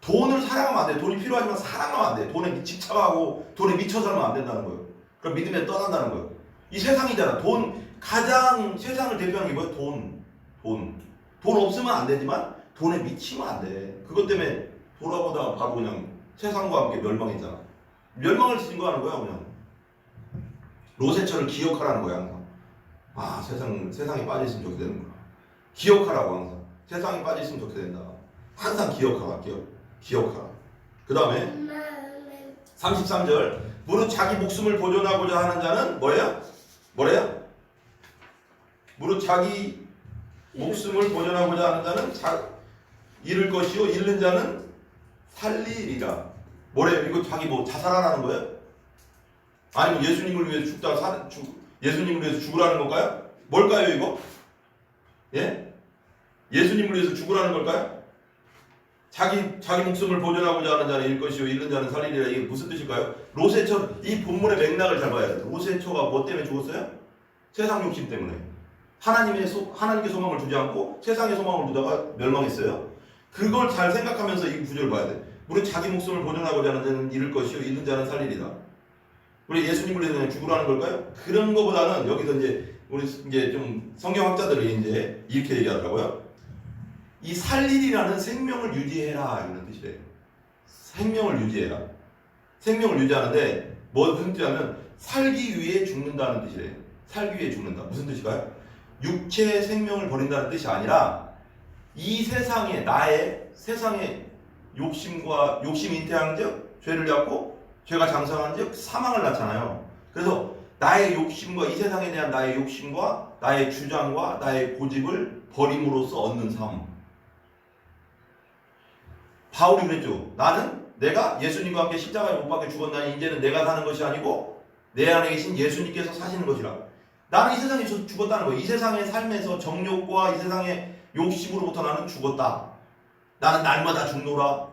돈을 사랑하면 안 돼. 돈이 필요하지만 사랑하면 안 돼. 돈에 집착하고 돈에 미쳐 살면 안 된다는 거예요. 그럼 믿음에 떠난다는 거예요. 이 세상이잖아. 가장 세상을 대표하는 게 뭐예요? 돈 없으면 안 되지만 돈에 미치면 안 돼. 그것 때문에 돌아보다가 바로 그냥 세상과 함께 멸망했잖아. 멸망을 신고하는 거야 그냥. 로세처를 기억하라는 거야 항상. 아 세상에 빠져있으면 좋게 되는 거야. 기억하라고 항상. 세상에 빠져있으면 좋게 된다. 항상 기억하라. 그 다음에 33절 무릇 자기 목숨을 보존하고자 하는 자는 뭐래요? 무릇 자기 목숨을 보존하고자 하는 자는 잃을 것이요 잃는 자는 살리리라. 뭐래요? 이거 자기 뭐 자살하라는 거예요? 아니면 예수님을 위해서 예수님을 위해서 죽으라는 걸까요? 뭘까요 이거? 예? 예수님을 위해서 죽으라는 걸까요? 자기 목숨을 보존하고자 하는 자는 잃을 것이요 잃는 자는 살리리라. 이게 무슨 뜻일까요? 로세처 이 본문의 맥락을 잘 봐야 돼요. 로세처가 뭐 때문에 죽었어요? 세상 욕심 때문에. 하나님께 소망을 두지 않고 세상의 소망을 두다가 멸망했어요. 그걸 잘 생각하면서 이 구절을 봐야 돼. 우리 자기 목숨을 보존하고자 하는 자는 잃을 것이요 잃는 자는 살리리라. 우리 예수님을 위해서 그냥 죽으라는 걸까요? 그런 거보다는 여기서 우리 좀 성경학자들이 이렇게 얘기하더라고요. 이 살리리라는 생명을 유지해라 이런 뜻이래요. 생명을 유지해라. 생명을 유지하는데 무슨 뜻이냐면 살기 위해 죽는다는 뜻이래요. 살기 위해 죽는다. 무슨 뜻일까요? 육체의 생명을 버린다는 뜻이 아니라 이 세상에 세상의 욕심 잉태한즉 죄를 잡고 죄가 장성한즉 사망을 낳잖아요. 그래서 나의 욕심과 이 세상에 대한 나의 욕심과 나의 주장과 나의 고집을 버림으로써 얻는 삶. 바울이 그랬죠. 내가 예수님과 함께 십자가에 못 박혀 죽었나니 이제는 내가 사는 것이 아니고 내 안에 계신 예수님께서 사시는 것이라. 나는 이 세상에 죽었다는 거예요. 이 세상의 삶에서 정욕과 이 세상의 욕심으로부터 나는 죽었다. 나는 날마다 죽노라.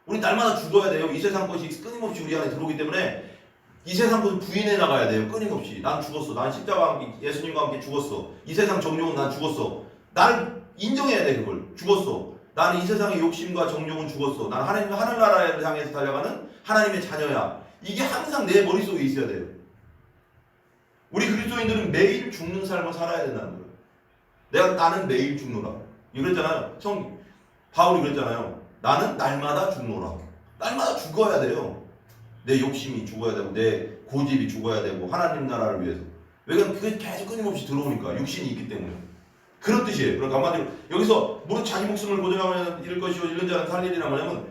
우리 날마다 죽어야 돼요. 이 세상 것이 끊임없이 우리 안에 들어오기 때문에 이 세상 것을 부인해 나가야 돼요. 끊임없이. 난 죽었어. 난 십자가와 함께 예수님과 함께 죽었어. 이 세상 정욕은 난 죽었어. 날 인정해야 돼. 그걸. 죽었어. 나는 이 세상의 욕심과 정욕은 죽었어. 난 하늘나라를 향해서 달려가는 하나님의 자녀야. 이게 항상 내 머릿속에 있어야 돼요. 우리 그리스도인들은 매일 죽는 삶을 살아야 된다는 거예요. 나는 매일 죽노라. 이랬잖아요. 바울이 그랬잖아요. 나는 날마다 죽노라. 날마다 죽어야 돼요. 내 욕심이 죽어야 되고 내 고집이 죽어야 되고 하나님 나라를 위해서. 왜냐면 그게 계속 끊임없이 들어오니까 육신이 있기 때문에. 그런 뜻이에요. 그러니까 한마디로 여기서 무릇 자기 목숨을 보존하면 잃을 것이요 잃는 자는 살리리라 뭐냐면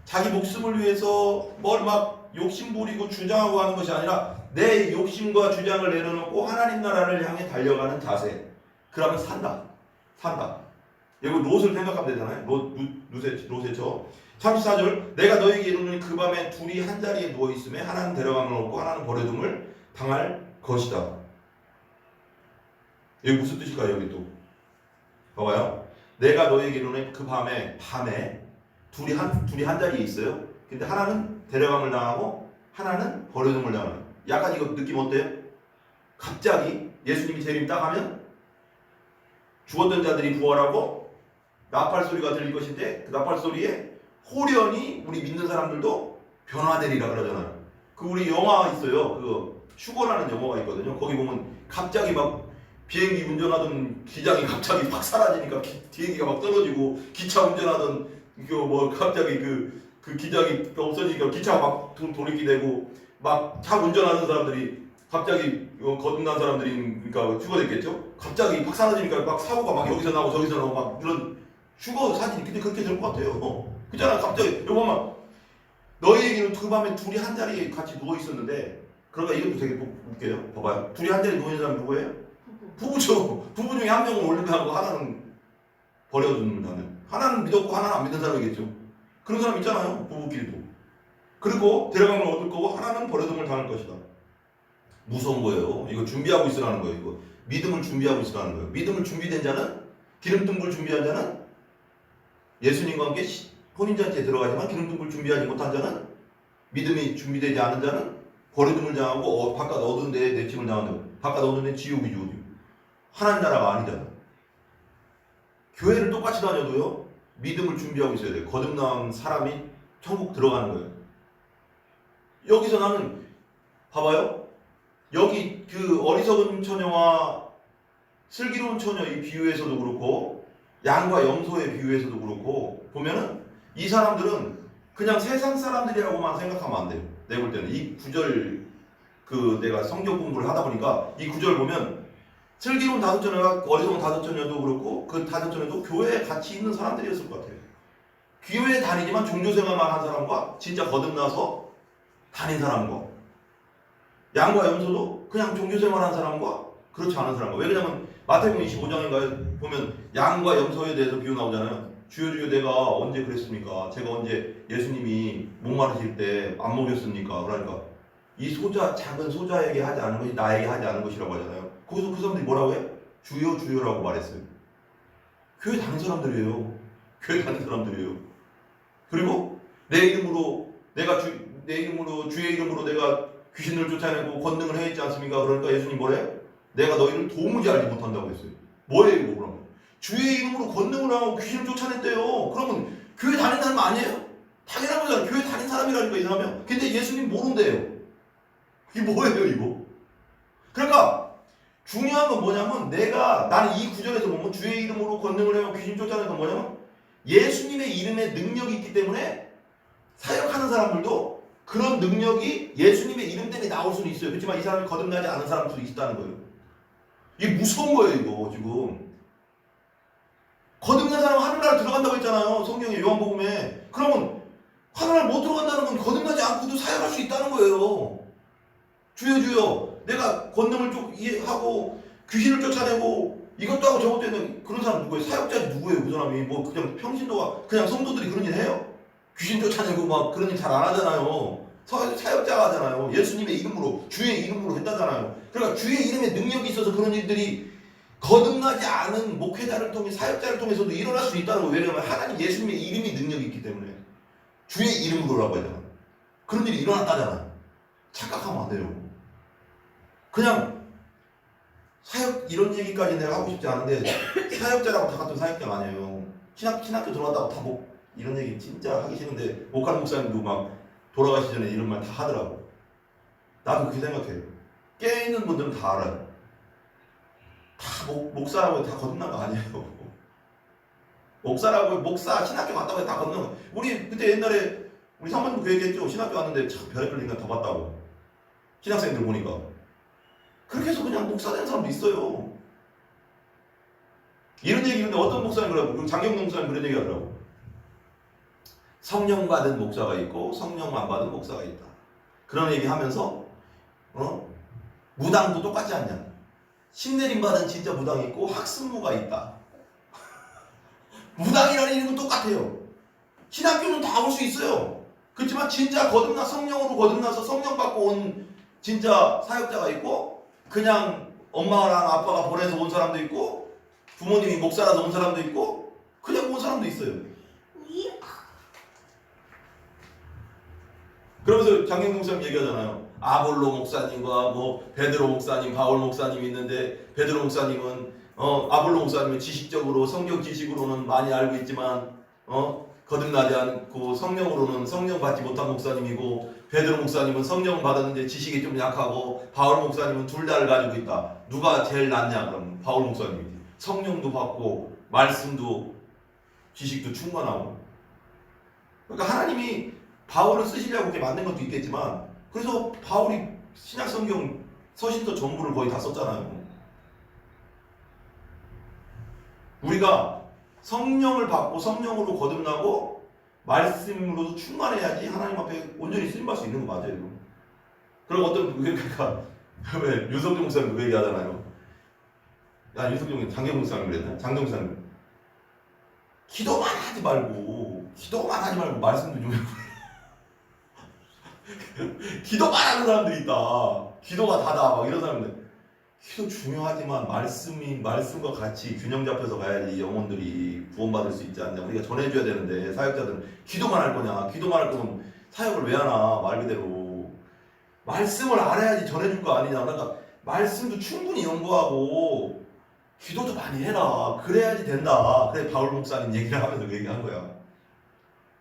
자기 목숨을 위해서 뭘 막 욕심 부리고 주장하고 하는 것이 아니라 내 욕심과 주장을 내려놓고 하나님 나라를 향해 달려가는 자세. 그러면 산다. 여기 롯을 생각하면 되잖아요. 롯에서 34절 내가 너에게 이르노니 그 밤에 둘이 한 자리에 누워 있음에 하나는 데려감을 얻고 하나는 버려둠을 당할 것이다. 여기 무슨 뜻일까요? 여기 또 봐봐요. 내가 너에게 이르노니 그 밤에 둘이 한 자리에 있어요. 근데 하나는 데려감을 당하고 하나는 버려둠을 당하는. 약간 이거 느낌 어때요? 갑자기 예수님이 재림 딱 하면 죽었던 자들이 부활하고 나팔 소리가 들릴 것인데 그 나팔 소리에 호련히 우리 믿는 사람들도 변화되리라 그러잖아요. 그 우리 영화 있어요. 그 휴거라는 영화가 있거든요. 거기 보면 갑자기 막 비행기 운전하던 기장이 갑자기 확 사라지니까 비행기가 막 떨어지고, 기차 운전하던 뭐 갑자기 그 기장이 없어지니까 기차가 막 돌이키게 되고, 막 차 운전하는 사람들이 갑자기 거듭난 사람들이 그러니까 휴거됐겠죠. 갑자기 확 사라지니까 막 사고가 막 여기서 나고 저기서 나고 막 이런 휴거 사진이 근데 그렇게 될 것 같아요. 그잖아. 갑자기 여보 봐. 너희 얘기는 그 밤에 둘이 한 자리에 같이 누워 있었는데, 그러니까 이것도 되게 웃겨요. 봐봐요. 둘이 한 자리에 누워 있는 사람이 누구예요? 부부죠. 부부 중에 한 명은 올림픽하고 하나는 버려둔다는. 하나는 믿었고 하나는 안 믿는 사람이겠죠. 그런 사람 있잖아요. 부부끼리도. 그리고 데려감을 얻을 거고 하나는 버려둠을 당할 것이다. 무서운 거예요. 이거 준비하고 있으라는 거예요. 이거 믿음을 준비하고 있으라는 거예요. 믿음을 준비된 자는, 기름등불 준비한 자는 예수님과 함께 혼인잔치에 들어가지만 기름등불 준비하지 못한 자는, 믿음이 준비되지 않은 자는 버려둠을 당하고 바깥 어두운 데에 내침을 당한다. 바깥 어두운 데 지옥이죠. 하나님 나라가 아니잖아. 교회를 똑같이 다녀도요, 믿음을 준비하고 있어야 돼요. 거듭난 사람이 천국 들어가는 거예요. 여기서 나는 봐봐요. 여기 그 어리석은 처녀와 슬기로운 처녀 이 비유에서도 그렇고, 양과 염소의 비유에서도 그렇고 보면은 이 사람들은 그냥 세상 사람들이라고만 생각하면 안 돼요. 내가 볼 때는 이 구절, 내가 성경 공부를 하다 보니까 이 구절 보면 슬기로운 다섯 처녀가 어리석은 다섯 처녀도 그렇고 그 다섯 처녀도 교회에 같이 있는 사람들이었을 것 같아요. 교회에 다니지만 종교생활만 한 사람과 진짜 거듭나서 다닌 사람과, 양과 염소도 그냥 종교생활한 사람과 그렇지 않은 사람과. 왜 그러냐면 마태복음 25장인가에 보면 양과 염소에 대해서 비유 나오잖아요. 주여 주여 내가 언제 그랬습니까? 제가 언제 예수님이 목마르실 때 안 먹였습니까? 그러니까 이 소자, 작은 소자에게 하지 않은 것이 나에게 하지 않은 것이라고 하잖아요. 거기서 그 사람들이 뭐라고 해? 주여 주여라고 말했어요. 교회 다닌 사람들이에요. 교회 다닌 사람들이에요. 그리고 내 이름으로 주의 이름으로 내가 귀신을 쫓아내고 권능을 해있지 않습니까? 그러니까 예수님 뭐래요? 내가 너희를 도무지 알지 못한다고 했어요. 뭐예요 이거 그러면? 주의 이름으로 권능을 하고 귀신을 쫓아냈대요. 그러면 교회 다닌 사람 아니에요? 당연한 거잖아요. 교회 다닌 사람이라니까 이 사람이요. 근데 예수님 모른대요. 이게 뭐예요 이거? 그러니까 중요한 건 뭐냐면, 나는 이 구절에서 보면 주의 이름으로 권능을 하고 귀신 쫓아내는 건 뭐냐면, 예수님의 이름에 능력이 있기 때문에 사역하는 사람들도 그런 능력이 예수님의 이름 때문에 나올 수는 있어요. 그렇지만 이 사람이 거듭나지 않은 사람도 있다는 거예요. 이게 무서운 거예요 이거 지금. 거듭난 사람은 하늘나라 들어간다고 했잖아요. 성경에 요한복음에. 그러면 하늘나라 못 들어간다는 건 거듭나지 않고도 사역할 수 있다는 거예요. 주여 주여 내가 권능을 하고 귀신을 쫓아내고 이것도 하고 저것도 했는데, 그런 사람 누구예요? 사역자지 누구예요? 그 사람이 뭐 그냥 평신도가 그냥 성도들이 그런 일 해요? 귀신 쫓아내고 막 그런 일 잘 안 하잖아요. 사역자가 하잖아요. 예수님의 이름으로, 주의 이름으로 했다잖아요. 그러니까 주의 이름에 능력이 있어서 그런 일들이 거듭나지 않은 목회자를 통해, 사역자를 통해서도 일어날 수 있다는 거예요. 왜냐하면 하나님 예수님의 이름이 능력이 있기 때문에. 주의 이름으로라고 하잖아요. 그런 일이 일어났다잖아요. 착각하면 안 돼요. 그냥 사역 이런 얘기까지 내가 하고 싶지 않은데, 사역자라고 다 같은 사역자가 아니에요. 신학교 들어갔다고 다 이런 얘기 진짜 하기 싫은데, 목한 목사님도 막 돌아가시 전에 이런 말 다 하더라고. 나도 그렇게 생각해요. 깨있는 분들은 다 알아요. 다 목사라고 다 거듭난 거 아니에요. 목사 신학교 갔다고 다 거듭난 거. 우리 그때 옛날에 우리 사모님도 그 얘기했죠. 신학교 왔는데 참 별의별 인간 다 봤다고. 신학생들 보니까. 그렇게 해서 그냥 목사 된 사람도 있어요. 이런 얘기인데 어떤 목사님 그러고, 장경동 목사님 그런 얘기 하더라고. 성령 받은 목사가 있고 성령 안 받은 목사가 있다. 그런 얘기 하면서 무당도 똑같지 않냐. 신내림 받은 진짜 무당이 있고 학습무가 있다. 무당이라는 이름은 똑같아요. 신학교는 다 올 수 있어요. 그렇지만 진짜 성령으로 거듭나서 성령 받고 온 진짜 사역자가 있고, 그냥 엄마랑 아빠가 보내서 온 사람도 있고, 부모님이 목사라서 온 사람도 있고, 그냥 온 사람도 있어요. 그러면서 장경동 목사님 얘기하잖아요. 아볼로 목사님과 뭐 베드로 목사님, 바울 목사님 있는데, 베드로 목사님은 아볼로 목사님은 지식적으로 성경 지식으로는 많이 알고 있지만 거듭나지 않고 성령으로는 성령 받지 못한 목사님이고 베드로 목사님은 성령을 받았는데 지식이 좀 약하고 바울 목사님은 둘 다를 가지고 있다. 누가 제일 낫냐? 그럼 바울 목사님이지. 성령도 받고 말씀도 지식도 충만하고. 그러니까 하나님이 바울을 쓰시려고 그렇게 만든 것도 있겠지만 그래서 바울이 신약 성경 서신서 전부를 거의 다 썼잖아요. 우리가 성령을 받고 성령으로 거듭나고 말씀으로도 충만해야지 하나님 앞에 온전히 쓰임받을 수 있는 거 맞아요. 그럼 어떤 그러니까 왜 유석준 목사님 그 얘기하잖아요. 야 유석준 장경 목사님 그랬나? 장경 목사님 기도만 하지 말고 말씀도 좀 해보래. 기도만 하는 사람들이 있다. 기도가 다다 막 이런 사람들. 기도 중요하지만 말씀과 같이 균형 잡혀서 가야지 영혼들이 구원받을 수 있지 않냐. 우리가 전해줘야 되는데 사역자들은 기도만 할 거냐. 기도만 할 거면 사역을 왜 하나. 말 그대로 말씀을 알아야지 전해줄 거 아니냐. 그러니까 말씀도 충분히 연구하고 기도도 많이 해라. 그래야지 된다. 그래 바울 목사님 얘기를 하면서 그 얘기한 거야.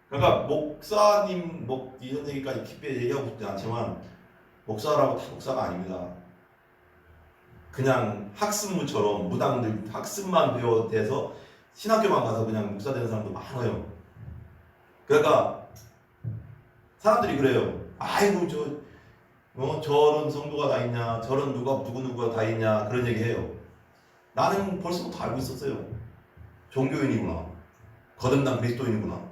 그러니까 목사님 이런 얘기까지 깊게 얘기하고 싶지 않지만 목사라고 다 목사가 아닙니다. 그냥 학습무처럼 무당들 학습만 배워대서 신학교만 가서 그냥 목사 되는 사람도 많아요. 그러니까 사람들이 그래요. 아이고 저런 성도가 다 있냐, 저런 누구누구가 다 있냐 그런 얘기 해요. 나는 벌써부터 알고 있었어요. 종교인이구나, 거듭난 그리스도인이구나.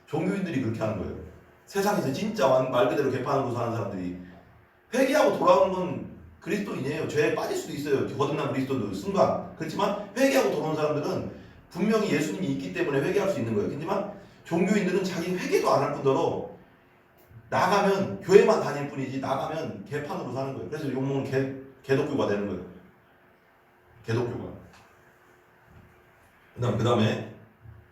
종교인들이 그렇게 하는 거예요. 세상에서 진짜 말 그대로 개판으로 사는 사람들이 회개하고 돌아오는 건 그리스도인이에요. 죄에 빠질 수도 있어요. 거듭난 그리스도도 순간. 그렇지만 회개하고 돌아오는 사람들은 분명히 예수님이 있기 때문에 회개할 수 있는 거예요. 하지만 종교인들은 자기 회개도 안 할 뿐더러 나가면 교회만 다닐 뿐이지 나가면 개판으로 사는 거예요. 그래서 욕먹은 개독교가 되는 거예요. 개독교가. 그 다음에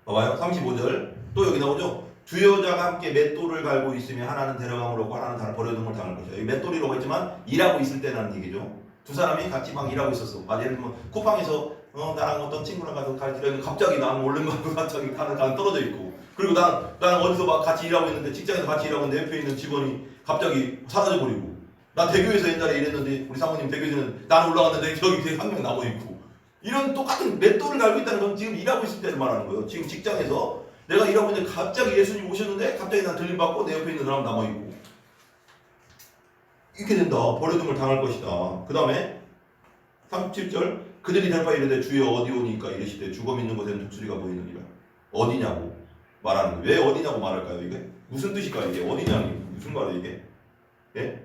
봐봐요. 35절 또 여기 나오죠. 두 여자가 함께 맷돌을 갈고 있으며 하나는 데려감을 얻고 하나는 다 버려둠을 당할 것이다. 여기 맷돌이라고 했지만 일하고 있을 때라는 얘기죠. 두 사람이 같이 막 일하고 있었어. 예를 들면 쿠팡에서 나랑 어떤 친구랑 가서 가르치려면 갑자기 나는 올른 거 하고 갑자기 가는 떨어져 있고, 그리고 난 어디서 막 같이 일하고 있는데 직장에서 같이 일하고 내 옆에 있는 직원이 갑자기 사라져 버리고, 나 대교에서 옛날에 일했는데 우리 사모님 대교에서는 나는 올라갔는데 저기 한 명 남아 있고, 이런 똑같은 맷돌을 갈고 있다는 건 지금 일하고 있을 때를 말하는 거예요. 지금 직장에서 내가 일하고 있는데 갑자기 예수님 오셨는데 갑자기 난 들림받고 내 옆에 있는 사람 남아있고, 이렇게 된다. 버려둠을 당할 것이다. 그 다음에 37절 그들이 대답하여 이르되 주여 어디 오니까 이르시되 죽어 있는 곳에는 독수리가 보이느니라. 어디냐고 말하는 거예요. 왜 어디냐고 말할까요? 이게 무슨 뜻일까요? 이게 어디냐는 무슨 말이에요 이게? 예?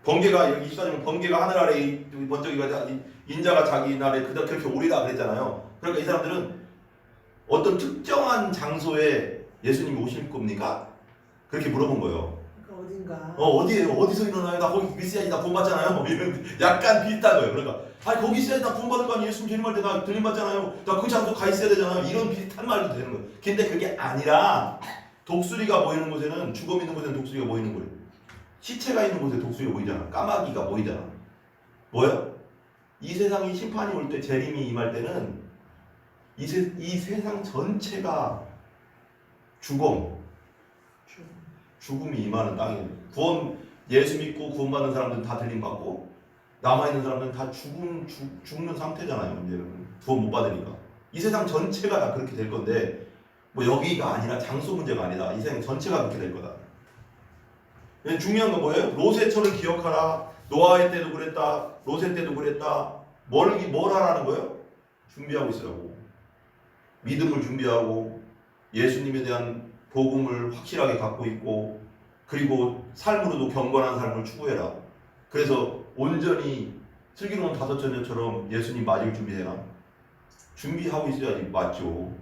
번개가 여기 24절은 번개가 하늘 아래 번쩍이가 인자가 자기 날에 그렇게 오리라 그랬잖아요. 그러니까 이 사람들은 어떤 특정한 장소에 예수님이 오실 겁니까? 그렇게 물어본 거예요. 어딘가. 어디에요? 어디서 일어나요? 나 거기 있어야지 나 구원 받잖아요. 이런 약간 비슷한 거예요. 그러니까 거기 있어야지 나 구원 받을 거 아니에요. 예수님 재림할 때 나 들림 받잖아요. 나 그 장소 가 있어야 되잖아요. 이런 비슷한 말도 되는 거예요. 근데 그게 아니라 독수리가 보이는 곳에는, 죽음 있는 곳에는 독수리가 보이는 거예요. 시체가 있는 곳에 독수리가 보이잖아. 까마귀가 보이잖아. 뭐야? 이 세상이 심판이 올 때, 재림이 임할 때는 이 세상 전체가 죽음이 임하는 땅이에요. 예수 믿고 구원받는 사람들은 다 들림받고 남아있는 사람들은 다 죽는 상태잖아요. 이제는 구원 못 받으니까. 이 세상 전체가 다 그렇게 될 건데, 뭐 여기가 아니라 장소 문제가 아니다. 이 세상 전체가 그렇게 될 거다. 중요한 건 뭐예요? 로세처를 기억하라. 노아의 때도 그랬다. 로세 때도 그랬다. 뭘 하라는 거예요? 준비하고 있으라고. 믿음을 준비하고 예수님에 대한 복음을 확실하게 갖고 있고, 그리고 삶으로도 경건한 삶을 추구해라. 그래서 온전히 슬기로운 다섯 처녀처럼 예수님 맞을 준비해라. 준비하고 있어야지 맞죠.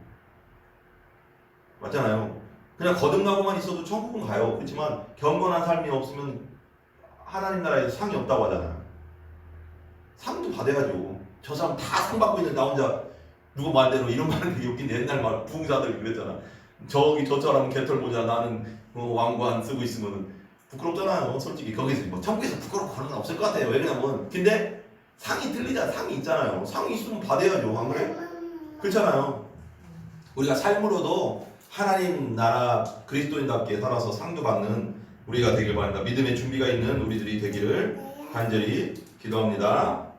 맞잖아요. 그냥 거듭나고만 있어도 천국은 가요. 그렇지만 경건한 삶이 없으면 하나님 나라에서 상이 없다고 하잖아요. 상도 받아야죠. 저 사람 다 상 받고 있는데 나 혼자, 누구 말대로 이런 말은 되게 웃긴데, 옛날 말 부흥사들이 그랬잖아. 저 사람은 개털 모자, 나는 왕관 쓰고 있으면 부끄럽잖아요. 솔직히 거기서 뭐 천국에서 부끄럽고 그런 건 없을 것 같아요. 왜냐면 근데 상이 틀리잖아. 상이 있잖아요. 상이 있으면 받아야죠. 안 그래? 그렇잖아요. 우리가 삶으로도 하나님 나라 그리스도인답게 살아서 상도 받는 우리가 되길 바랍니다. 믿음의 준비가 있는 우리들이 되기를 간절히 기도합니다.